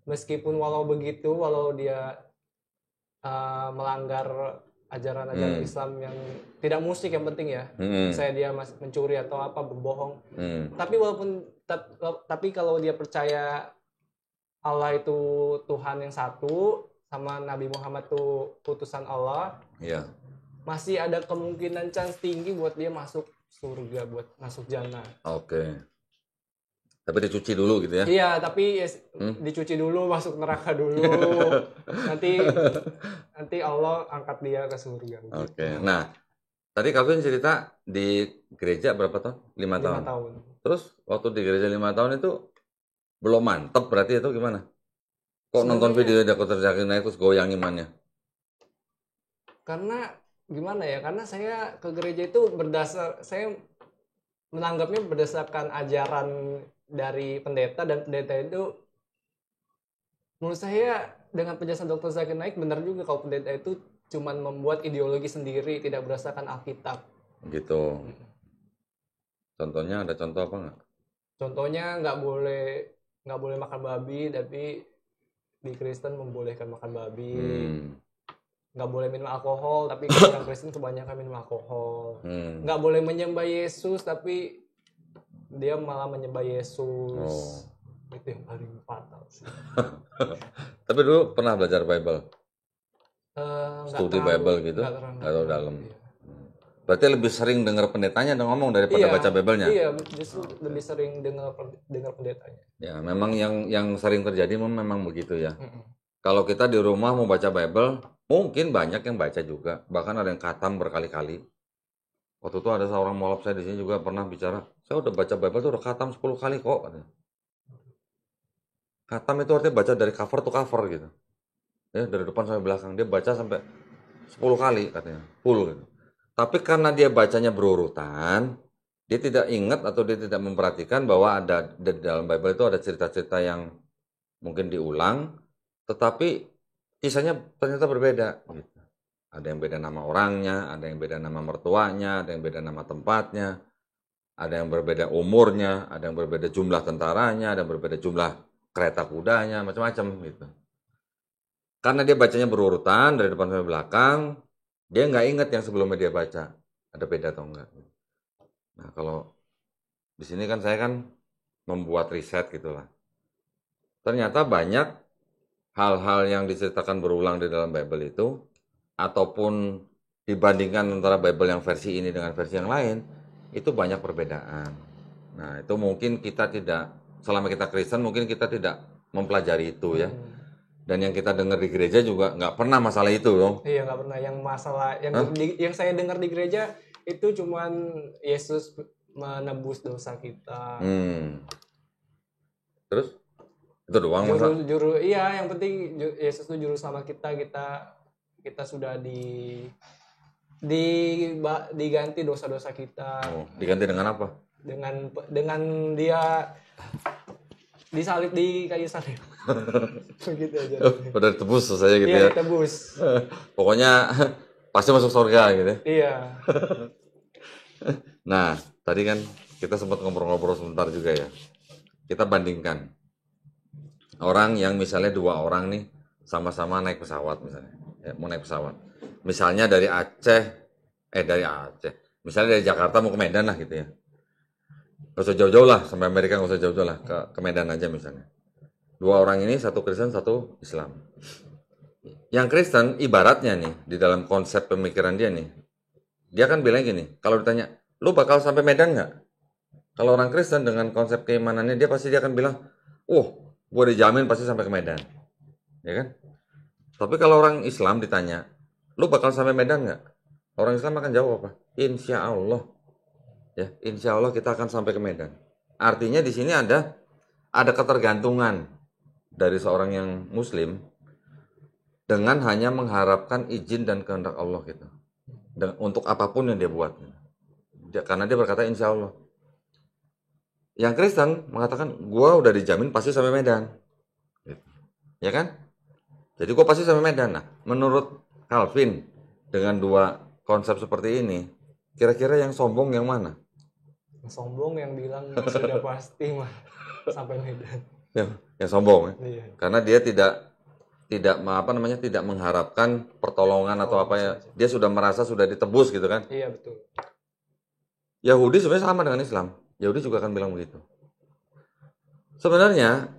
Meskipun walau dia melanggar ajaran-ajaran Islam yang tidak musik yang penting ya, saya dia mencuri atau apa, berbohong. Tapi kalau dia percaya Allah itu Tuhan yang satu, sama Nabi Muhammad itu utusan Allah, masih ada kemungkinan chance tinggi buat dia masuk surga, buat masuk jannah. Oke. Tapi dicuci dulu gitu ya? Iya, tapi dicuci dulu, masuk neraka dulu. nanti Allah angkat dia ke surga. Oke. Nah, tadi Calvin cerita di gereja berapa tahun? 5 tahun. 5 tahun. Terus waktu di gereja 5 tahun itu belum mantep berarti itu gimana? Kok nonton video Dokter Zakir Naik terus goyang imannya? Karena gimana ya? Karena saya ke gereja itu saya menanggapnya berdasarkan ajaran dari pendeta, dan pendeta itu menurut saya dengan penjelasan Dokter Zakir Naik benar juga kalau pendeta itu cuman membuat ideologi sendiri, tidak berdasarkan Alkitab. Gitu. Contohnya ada contoh apa nggak? Contohnya nggak boleh makan babi, tapi di Kristen membolehkan makan babi. Nggak boleh minum alkohol, tapi orang Kristen kebanyakan minum alkohol. Nggak boleh menyembah Yesus, tapi dia malah menyembah Yesus. Itu yang paling fatal sih. Tapi dulu pernah belajar Bible? Studi Bible gitu? Nggak terlalu dalam. Iya. Berarti lebih sering dengar pendetanya dan ngomong daripada baca Bible-nya? Iya, justru lebih sering dengar pendetanya. Ya, memang yang sering terjadi memang begitu ya. Kalau kita di rumah mau baca Bible, mungkin banyak yang baca juga. Bahkan ada yang khatam berkali-kali. Waktu itu ada seorang mualaf saya di sini juga pernah bicara, saya udah baca Bible tuh udah khatam 10 kali kok. Khatam itu artinya baca dari cover to cover gitu. Ya, dari depan sampai belakang. Dia baca sampai 10 kali katanya. Full gitu. Tapi karena dia bacanya berurutan, dia tidak ingat atau dia tidak memperhatikan bahwa ada di dalam Bible itu ada cerita-cerita yang mungkin diulang, tetapi kisahnya ternyata berbeda gitu. Ada yang beda nama orangnya, ada yang beda nama mertuanya, ada yang beda nama tempatnya. ada yang berbeda umurnya, ada yang berbeda jumlah tentaranya, ada yang berbeda jumlah kereta kudanya, macam-macam gitu. Karena dia bacanya berurutan dari depan sampai belakang, dia nggak inget yang sebelumnya dia baca ada beda atau enggak. Nah kalau di sini kan saya kan membuat riset gitulah. Ternyata banyak hal-hal yang diceritakan berulang di dalam Bible itu, ataupun dibandingkan antara Bible yang versi ini dengan versi yang lain, itu banyak perbedaan. Nah itu mungkin kita tidak, selama kita Kristen mungkin kita tidak mempelajari itu ya. Dan yang kita dengar di gereja juga nggak pernah masalah itu dong. Iya, nggak pernah yang masalah yang saya dengar di gereja itu cuman Yesus menebus dosa kita. Terus itu doang masalah. Iya, yang penting Yesus itu juru selamat kita sudah diganti dosa-dosa kita. Oh, diganti dengan apa? Dengan dia disalib di kayu salib. Begitu aja. Udah tebus saja gitu Iya, ya. tebus. Pokoknya pasti masuk surga gitu ya. Iya. Nah, tadi kan kita sempat ngobrol-ngobrol sebentar juga ya. Kita bandingkan. Orang yang misalnya 2 orang nih sama-sama naik pesawat misalnya. Ya, mau naik pesawat. Misalnya dari Aceh. Misalnya dari Jakarta mau ke Medan lah gitu ya. Gak usah jauh-jauh lah, sampai Amerika gak usah jauh-jauh lah, ke Medan aja misalnya. 2 orang ini, satu Kristen, satu Islam. Yang Kristen ibaratnya nih, di dalam konsep pemikiran dia nih, dia kan bilang gini, kalau ditanya, lu bakal sampai Medan nggak? Kalau orang Kristen dengan konsep keimanannya, dia akan bilang, gue dijamin pasti sampai ke Medan. Ya kan? Tapi kalau orang Islam ditanya, lu bakal sampai Medan nggak? Orang Islam akan jawab apa? Insya Allah. Ya, insya Allah kita akan sampai ke Medan. Artinya di sini ada ketergantungan dari seorang yang Muslim dengan hanya mengharapkan izin dan kehendak Allah gitu. Untuk apapun yang dia buat. Karena dia berkata insya Allah. Yang Kristen mengatakan gua udah dijamin pasti sampai Medan. Gitu. Ya kan? Jadi gua pasti sampai Medan. Nah, menurut Calvin dengan 2 konsep seperti ini, kira-kira yang sombong yang mana? Sombong yang bilang sudah pasti mah sampai Medan. Yang sombong ya. Iya. Karena dia tidak mengharapkan pertolongan atau apa ya. Dia sudah merasa sudah ditebus gitu kan. Iya, betul. Yahudi sebenarnya sama dengan Islam. Yahudi juga akan bilang begitu. Sebenarnya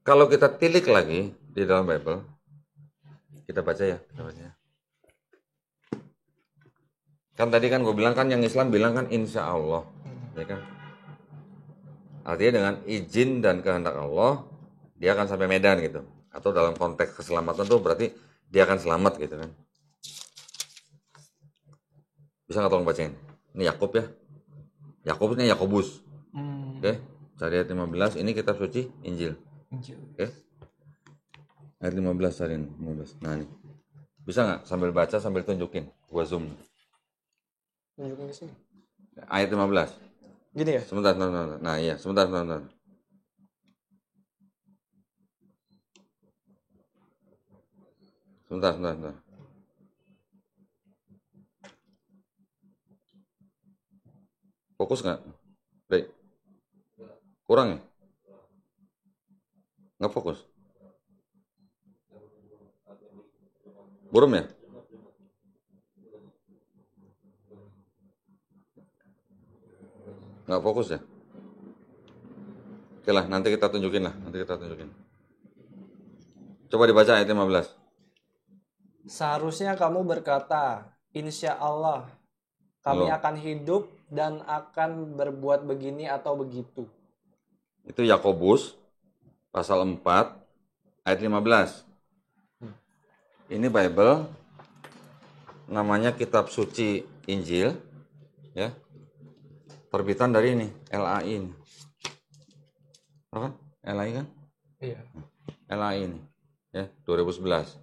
kalau kita tilik lagi di dalam Bible, kita baca ya. Kan tadi kan gue bilang kan yang Islam bilang kan insya Allah, ya kan? Artinya dengan izin dan kehendak Allah, dia akan sampai Medan gitu. Atau dalam konteks keselamatan tuh berarti dia akan selamat gitu kan? Bisa nggak tolong bacain? Ini Yakub ya. Yakobusnya Yakobus. Oke, cari ayat 15. Ini kitab suci Injil. Oke. Ayat 15 cariin 15. Nah, ini. Bisa nggak sambil baca sambil tunjukin? Gua zoom. Tunjukin ke sini. Ayat 15. Gini ya? Sebentar. Nah, iya, sebentar. Sebentar. Fokus nggak? Baik. Kurang ya? Nggak fokus? Burung ya? Nggak fokus ya? Oke lah, nanti kita tunjukin. Coba dibaca ayat 15. Seharusnya kamu berkata, insya Allah kami akan hidup dan akan berbuat begini atau begitu. Itu Yakobus pasal 4 ayat 15. Ini Bible namanya kitab suci Injil ya. Terbitan dari ini, LAI ini. Apa kan? LAI kan? Iya. LAI ini ya, 2011.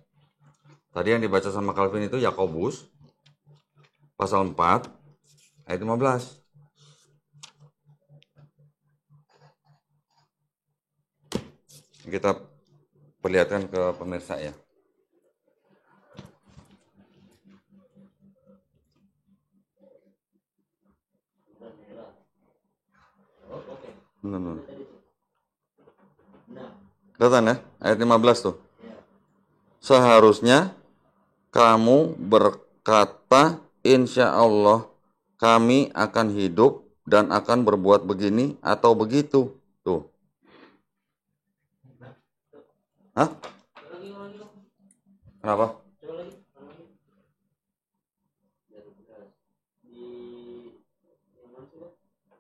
Tadi yang dibaca sama Calvin itu Yakobus pasal 4 ayat 15. Kita perlihatkan ke pemirsa ya. Benar. Kelihatan ya, ayat 15 tuh. Seharusnya kamu berkata, insya Allah kami akan hidup dan akan berbuat begini atau begitu. Tuh. Hah? Kenapa?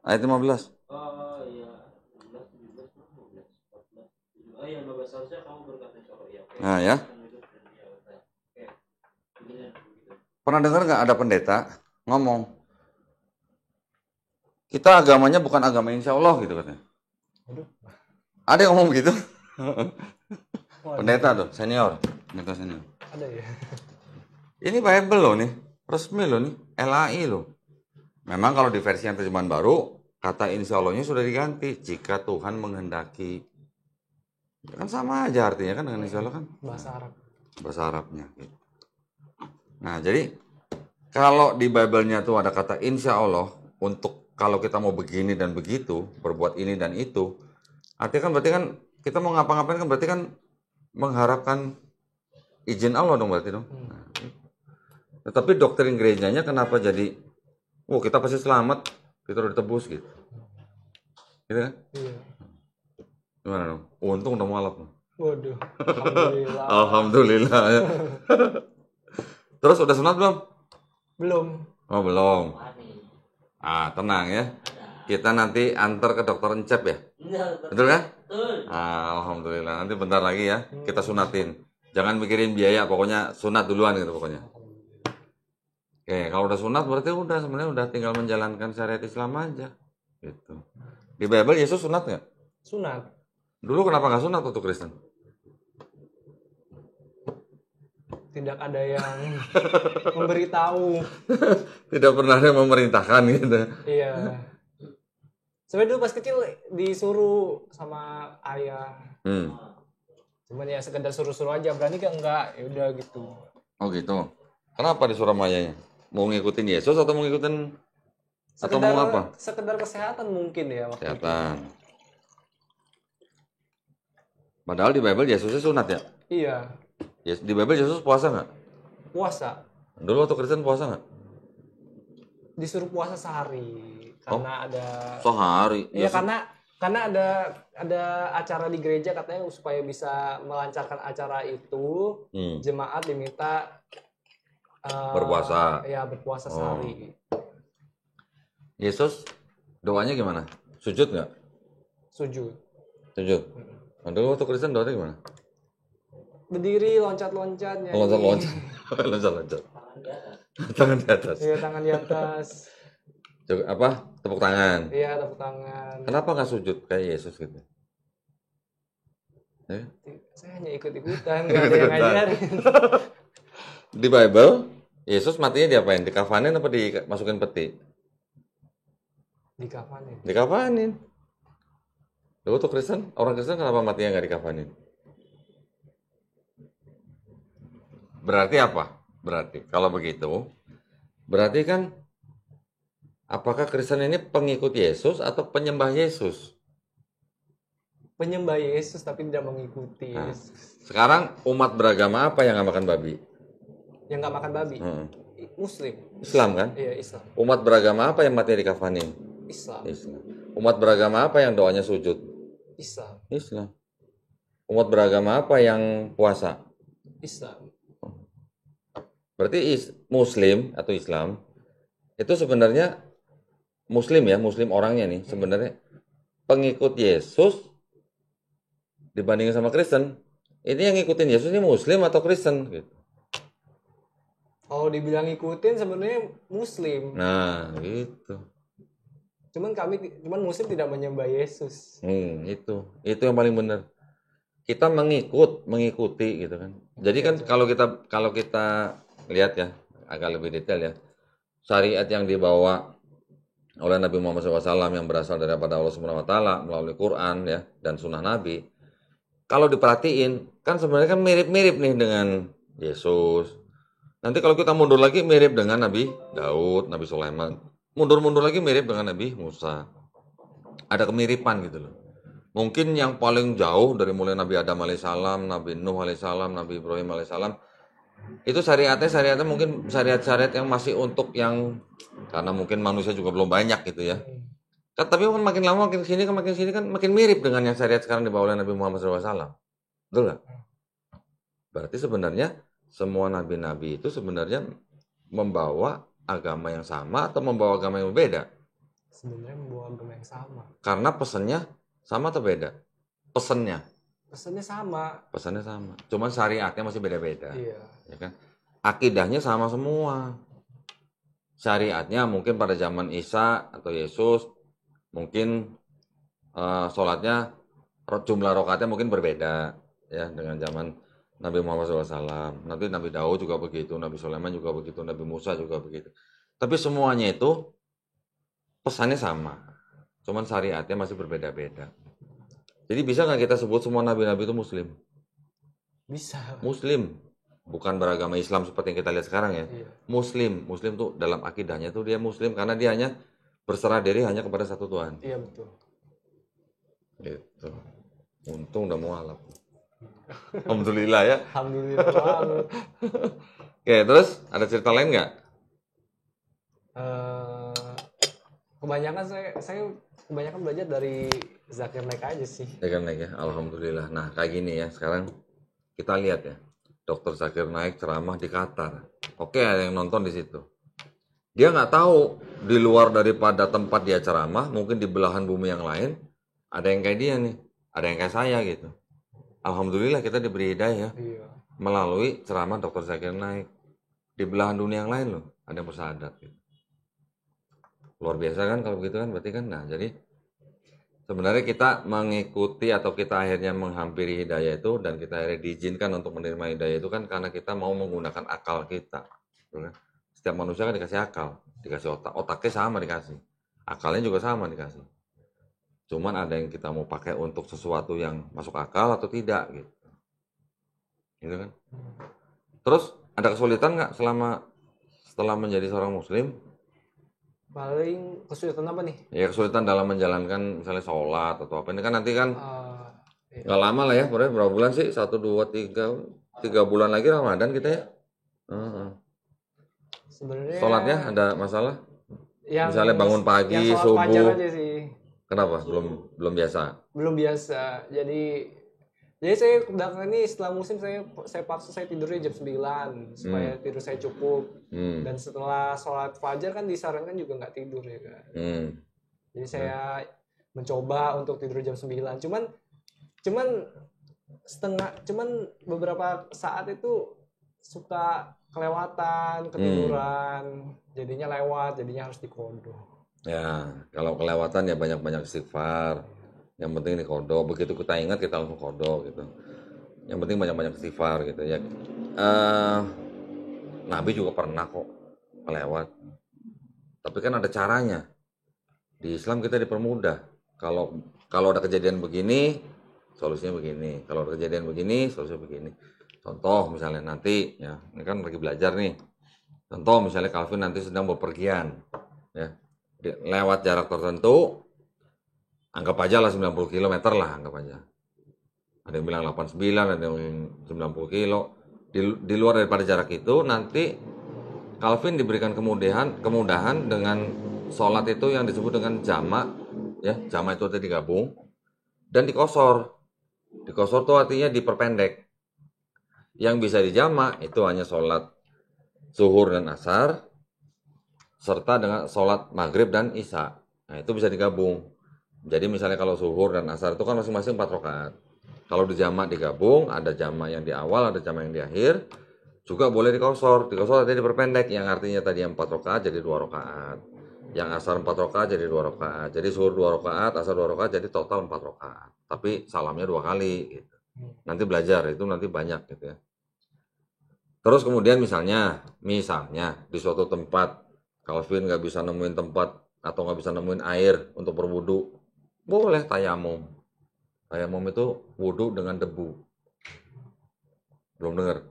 Ayat 15. Oh iya, 16, 17, 16, 14. Oh iya, 15 harusnya kamu berkata insya Allah ya. Nah ya. Pernah dengar nggak ada pendeta ngomong, kita agamanya bukan agama insya Allah gitu katanya. Ada yang ngomong begitu? Pendeta tuh, senior. Pendeta senior. Ada ya. Ini Bible loh nih, resmi loh nih, LAI loh. Memang kalau di versi yang terjemahan baru, kata insya Allah-nya sudah diganti, jika Tuhan menghendaki. Kan sama aja artinya kan dengan insya Allah kan? Bahasa Arab. Bahasa Arabnya gitu. Nah jadi, kalau di Bible-nya tuh ada kata insya Allah, untuk kalau kita mau begini dan begitu, berbuat ini dan itu, artinya kan berarti kan, kita mau ngapa-ngapain kan berarti kan mengharapkan izin Allah dong berarti dong. Nah, tetapi doktrin gerejanya kenapa jadi, kita pasti selamat, kita udah ditebus gitu. Gitu kan? Iya. Gimana dong? Untung udah malap. Waduh. Alhamdulillah. Alhamdulillah ya. Terus udah sunat belum? Belum. Oh belum. Tenang ya. Kita nanti antar ke dokter Encep ya. Betul kan? Alhamdulillah. Nanti bentar lagi ya kita sunatin. Jangan mikirin biaya, pokoknya sunat duluan gitu pokoknya. Oke, kalau udah sunat berarti udah sebenarnya udah tinggal menjalankan syariat Islam aja. Gitu. Di Bible Yesus sunat nggak? Sunat. Dulu kenapa nggak sunat waktu Kristen? Tidak ada yang memberitahu. Tidak pernah ada yang memerintahkan gitu. Iya. Sebenarnya dulu pas kecil disuruh sama ayah. Cuman ya sekedar suruh-suruh aja, berani kan enggak, ya udah gitu. Oh gitu. Kenapa di Suramanya? Mau ngikutin Yesus atau mau ngikutin atau mau apa? Sekedar kesehatan mungkin ya waktu Kesehatan. Padahal di Bible Yesusnya sunat ya? Iya. Di Bible Yesus puasa nggak? Puasa. Dulu waktu Kristen puasa nggak? Disuruh puasa sehari karena ada. Sehari. Iya karena ada acara di gereja katanya supaya bisa melancarkan acara itu jemaat diminta berpuasa. Ya berpuasa sehari. Yesus doanya gimana? Sujud nggak? Sujud. Sujud. Dulu waktu Kristen doanya gimana? Berdiri loncat-loncat nyanyi. Loncat-loncat. Tangan di atas. Iya, tangan di atas. Apa? Tepuk tangan. Iya, tepuk tangan. Kenapa nggak sujud kayak Yesus gitu? Ya? Saya hanya ikut-ikutan, nggak ada yang ngajarin. Di Bible, Yesus matinya diapain? Dikafanin apa dimasukin peti? Dikafanin. Dikafanin. Dulu tuh Kristen, orang Kristen kenapa matinya nggak dikafanin? Berarti apa? Berarti kalau begitu, berarti kan apakah Kristen ini pengikut Yesus atau penyembah Yesus? Penyembah Yesus tapi tidak mengikuti Yesus. Sekarang umat beragama apa yang nggak makan babi? Yang nggak makan babi? Muslim. Islam kan? Iya, Islam. Umat beragama apa yang matinya dikafanin? Islam. Umat beragama apa yang doanya sujud? Islam. Umat beragama apa yang puasa? Islam. Berarti Muslim atau Islam itu sebenarnya Muslim ya, Muslim orangnya nih sebenarnya pengikut Yesus dibandingin sama Kristen. Ini yang ngikutin Yesus ini Muslim atau Kristen gitu. Kalau dibilang ngikutin sebenarnya Muslim. Nah, gitu. Cuman Muslim tidak menyembah Yesus. Itu yang paling benar. Kita mengikuti gitu kan. Jadi kan kalau kita lihat ya agak lebih detail ya, syariat yang dibawa oleh Nabi Muhammad SAW yang berasal daripada Allah Subhanahu Wa Taala melalui Quran ya dan Sunnah Nabi. Kalau diperhatiin kan sebenarnya kan mirip-mirip nih dengan Yesus. Nanti kalau kita mundur lagi mirip dengan Nabi Daud, Nabi Sulaiman. Mundur-mundur lagi mirip dengan Nabi Musa. ada kemiripan gitu loh. Mungkin yang paling jauh dari mulai Nabi Adam alaihissalam, Nabi Nuh alaihissalam, Nabi Ibrahim alaihissalam, itu syariatnya mungkin syariat-syariat yang masih untuk yang, karena mungkin manusia juga belum banyak gitu ya. Kan, tapi kan makin lama makin sini kan makin mirip dengan yang syariat sekarang dibawa oleh Nabi Muhammad SAW. Betul nggak? Berarti sebenarnya semua nabi-nabi itu sebenarnya membawa agama yang sama atau membawa agama yang berbeda? Sebenarnya membawa agama yang sama. Karena pesannya sama atau beda? Pesannya sama. Cuman syariatnya masih beda-beda. Iya. Ya kan? Akidahnya sama semua. Syariatnya mungkin pada zaman Isa atau Yesus mungkin sholatnya jumlah rakaatnya mungkin berbeda ya dengan zaman Nabi Muhammad SAW. Nanti Nabi Daud juga begitu, Nabi Sulaiman juga begitu, Nabi Musa juga begitu. Tapi semuanya itu pesannya sama, cuman syariatnya masih berbeda-beda. Jadi bisa nggak kita sebut semua nabi-nabi itu muslim? Bisa. Muslim, bukan beragama Islam seperti yang kita lihat sekarang ya. Iya. Muslim tuh dalam akidahnya tuh dia muslim karena dia hanya berserah diri hanya kepada satu Tuhan. Iya betul. Gitu. Untung udah mualaf. Alhamdulillah ya. Alhamdulillah banget. Oke, terus ada cerita lain nggak? Kebanyakan saya kebanyakan belajar dari Zakir Naik aja sih. Zakir Naik ya, alhamdulillah. Nah kayak gini ya, sekarang kita lihat ya, Dr. Zakir Naik ceramah di Qatar. Oke, ada yang nonton di situ. Dia nggak tahu di luar daripada tempat dia ceramah, mungkin di belahan bumi yang lain ada yang kayak dia nih, ada yang kayak saya gitu. Alhamdulillah kita diberi hidayah melalui ceramah Dr. Zakir Naik. Di belahan dunia yang lain loh, ada yang bersyahadat gitu. Luar biasa kan kalau begitu kan, berarti kan. Nah jadi sebenarnya kita mengikuti atau kita akhirnya menghampiri hidayah itu dan kita akhirnya diizinkan untuk menerima hidayah itu kan karena kita mau menggunakan akal kita. Setiap manusia kan dikasih akal, dikasih otak, otaknya sama dikasih, akalnya juga sama dikasih. Cuman ada yang kita mau pakai untuk sesuatu yang masuk akal atau tidak gitu. Gitu kan. Terus ada kesulitan nggak setelah menjadi seorang muslim? Paling kesulitan apa nih? Ya kesulitan dalam menjalankan misalnya sholat atau apa. Ini kan nanti kan iya. nggak lama lah ya, berapa bulan sih? 1, 2, 3 bulan lagi Ramadan kita ya. Sebenarnya sholatnya ada masalah? Misalnya bangun pagi, yang subuh. Fajar aja sih. Kenapa? Belum biasa. Belum biasa. Jadi saya belakangan ini setelah musim saya paksa saya tidurnya jam 9 supaya tidur saya cukup. Dan setelah sholat fajar kan disarankan juga nggak tidur ya kan. Jadi saya mencoba untuk tidur jam 9. Cuman beberapa saat itu suka kelewatan, ketiduran. Jadinya harus dikodok. Ya, kalau kelewatan ya banyak-banyak istighfar. Yang penting ini kodok, begitu kita ingat kita langsung kodok gitu. Yang penting banyak-banyak istighfar gitu ya. Nabi juga pernah kok kelewat. Tapi kan ada caranya. Di Islam kita dipermudah. Kalau ada kejadian begini, solusinya begini. Kalau ada kejadian begini, solusinya begini. Contoh misalnya nanti ya, ini kan lagi belajar nih. Contoh misalnya Calvin nanti sedang bepergian ya. Lewat jarak tertentu, anggap aja lah 90 km lah, anggap aja. Ada yang bilang 89, ada yang 90 kilo. Di luar daripada jarak itu, nanti Calvin diberikan kemudahan dengan sholat itu yang disebut dengan jamak. Ya, jamak itu tadi digabung dan dikosor. Dikosor itu artinya diperpendek. Yang bisa dijamak itu hanya sholat zuhur dan asar, serta dengan sholat maghrib dan isya. Nah itu bisa digabung. Jadi misalnya kalau zuhur dan asar itu kan masing-masing 4 rakaat. Kalau di jamak digabung, ada jamak yang di awal, ada jamak yang di akhir. Juga boleh dikosor. Dikosor artinya diperpendek, yang artinya tadi 4 rakaat jadi 2 rakaat. Yang asar 4 rakaat jadi 2 rakaat. Jadi zuhur 2 rakaat, asar 2 rakaat jadi total 4 rakaat. Tapi salamnya 2 kali gitu. Nanti belajar itu nanti banyak gitu ya. Terus kemudian misalnya di suatu tempat Calvin nggak bisa nemuin tempat atau nggak bisa nemuin air untuk berwudu, boleh tayamum. Tayamum itu wudu dengan debu. Belum dengar?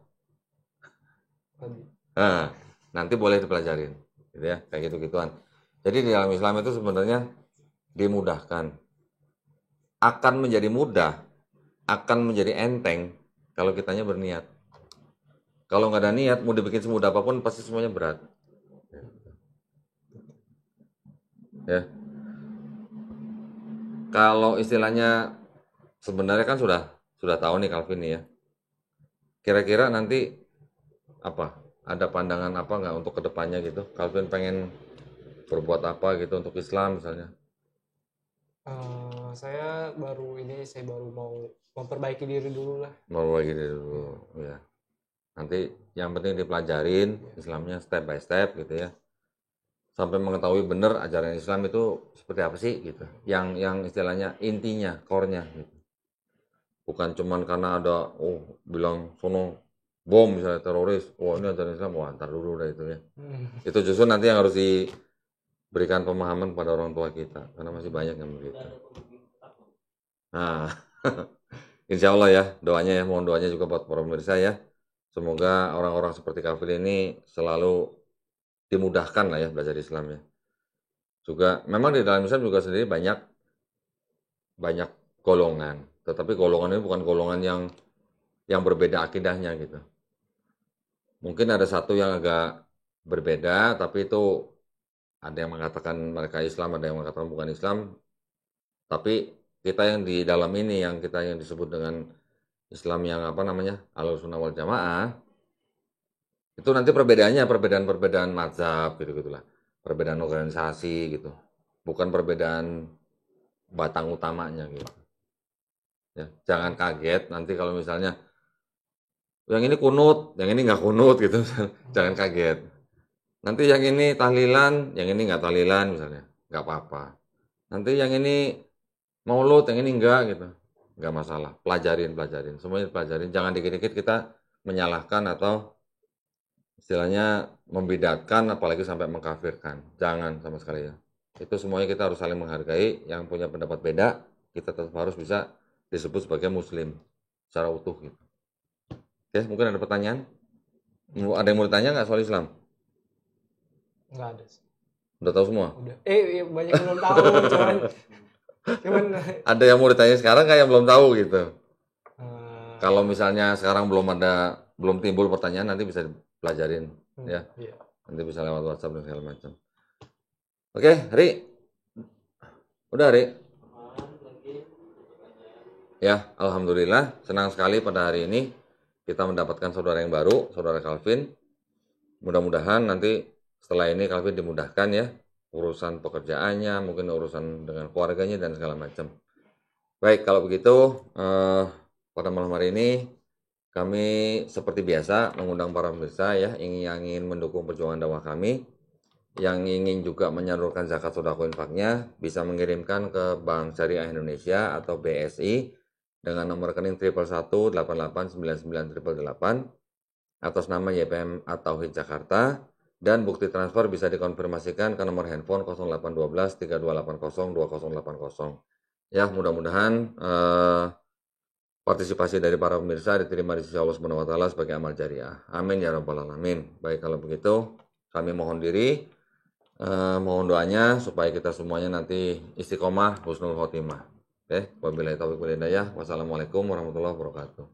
Nah, nanti boleh dipelajarin, gitu ya, kayak gitu-gituan. Jadi di dalam Islam itu sebenarnya dimudahkan. akan menjadi mudah, akan menjadi enteng kalau kitanya berniat. Kalau nggak ada niat, mau dibikin semudah apapun pasti semuanya berat. Ya. Kalau istilahnya sebenarnya kan sudah tahu nih Calvin nih ya. Kira-kira nanti apa? Ada pandangan apa nggak untuk kedepannya gitu? Calvin pengen berbuat apa gitu untuk Islam misalnya? Saya baru mau memperbaiki diri dulu lah. Memperbaiki diri dulu, ya. Nanti yang penting dipelajarin Islamnya step by step gitu ya. Sampai mengetahui benar ajaran Islam itu seperti apa sih gitu. Yang istilahnya intinya, core-nya gitu. Bukan cuman karena ada bilang sono bom misalnya teroris, ini ajaran Islam, ntar dulu dah itu ya. Itu justru nanti yang harus diberikan pemahaman pada orang tua kita karena masih banyak yang begitu. Nah, insya Allah ya doanya ya, mohon doanya juga buat para pemirsa ya. Semoga orang-orang seperti Calvin ini selalu dimudahkan lah ya belajar Islam ya. Juga memang di dalam Islam juga sendiri banyak golongan, tetapi golongan ini bukan golongan yang berbeda akidahnya gitu. Mungkin ada satu yang agak berbeda, tapi itu ada yang mengatakan mereka Islam, ada yang mengatakan bukan Islam. Tapi kita yang di dalam ini, yang disebut dengan Islam yang Ahlussunnah wal Jamaah, itu nanti perbedaannya perbedaan mazhab gitu-gitulah. Perbedaan organisasi gitu. Bukan perbedaan batang utamanya gitu. Ya, jangan kaget nanti kalau misalnya yang ini kunut, yang ini nggak kunut gitu. Jangan kaget. Nanti yang ini tahlilan, yang ini nggak tahlilan misalnya. Nggak apa-apa. Nanti yang ini maulud, yang ini enggak gitu. Nggak masalah. Pelajarin. Semuanya pelajarin. Jangan dikit-dikit kita menyalahkan atau istilahnya membedakan apalagi sampai mengkafirkan. Jangan sama sekali ya. Itu semuanya kita harus saling menghargai. Yang punya pendapat beda, kita tetap harus bisa disebut sebagai muslim secara utuh gitu. Oke, mungkin ada pertanyaan? Ada yang mau ditanya nggak soal Islam? Nggak ada sih. Udah tahu semua? Udah. Banyak yang belum tahu, cuman ada yang mau ditanya sekarang kayak yang belum tahu gitu. Kalau misalnya sekarang belum timbul pertanyaan, nanti bisa dipelajarin ya. Iya. Nanti bisa lewat WhatsApp dan segala macam. Oke, Ri. Udah, Ri. Ya, alhamdulillah senang sekali pada hari ini kita mendapatkan saudara yang baru, saudara Calvin. Mudah-mudahan nanti setelah ini Calvin dimudahkan ya urusan pekerjaannya, mungkin urusan dengan keluarganya dan segala macam. Baik, kalau begitu pada malam hari ini kami seperti biasa mengundang para pemirsa ya yang ingin mendukung perjuangan dakwah kami, yang ingin juga menyalurkan zakat sedekah infaknya bisa mengirimkan ke Bank Syariah Indonesia atau BSI dengan nomor rekening 111889988 atas nama YPM At-Tauhid Jakarta, dan bukti transfer bisa dikonfirmasikan ke nomor handphone 0812 3280 2080. Ya, mudah-mudahan partisipasi dari para pemirsa diterima di sisi Allah Subhanahu wa taala sebagai amal jariah. Amin ya rabbal alamin. Baik, kalau begitu kami mohon diri, mohon doanya supaya kita semuanya nanti istiqomah husnul khotimah. Wabillahi taufiq wal hidayah. Wassalamualaikum warahmatullahi wabarakatuh.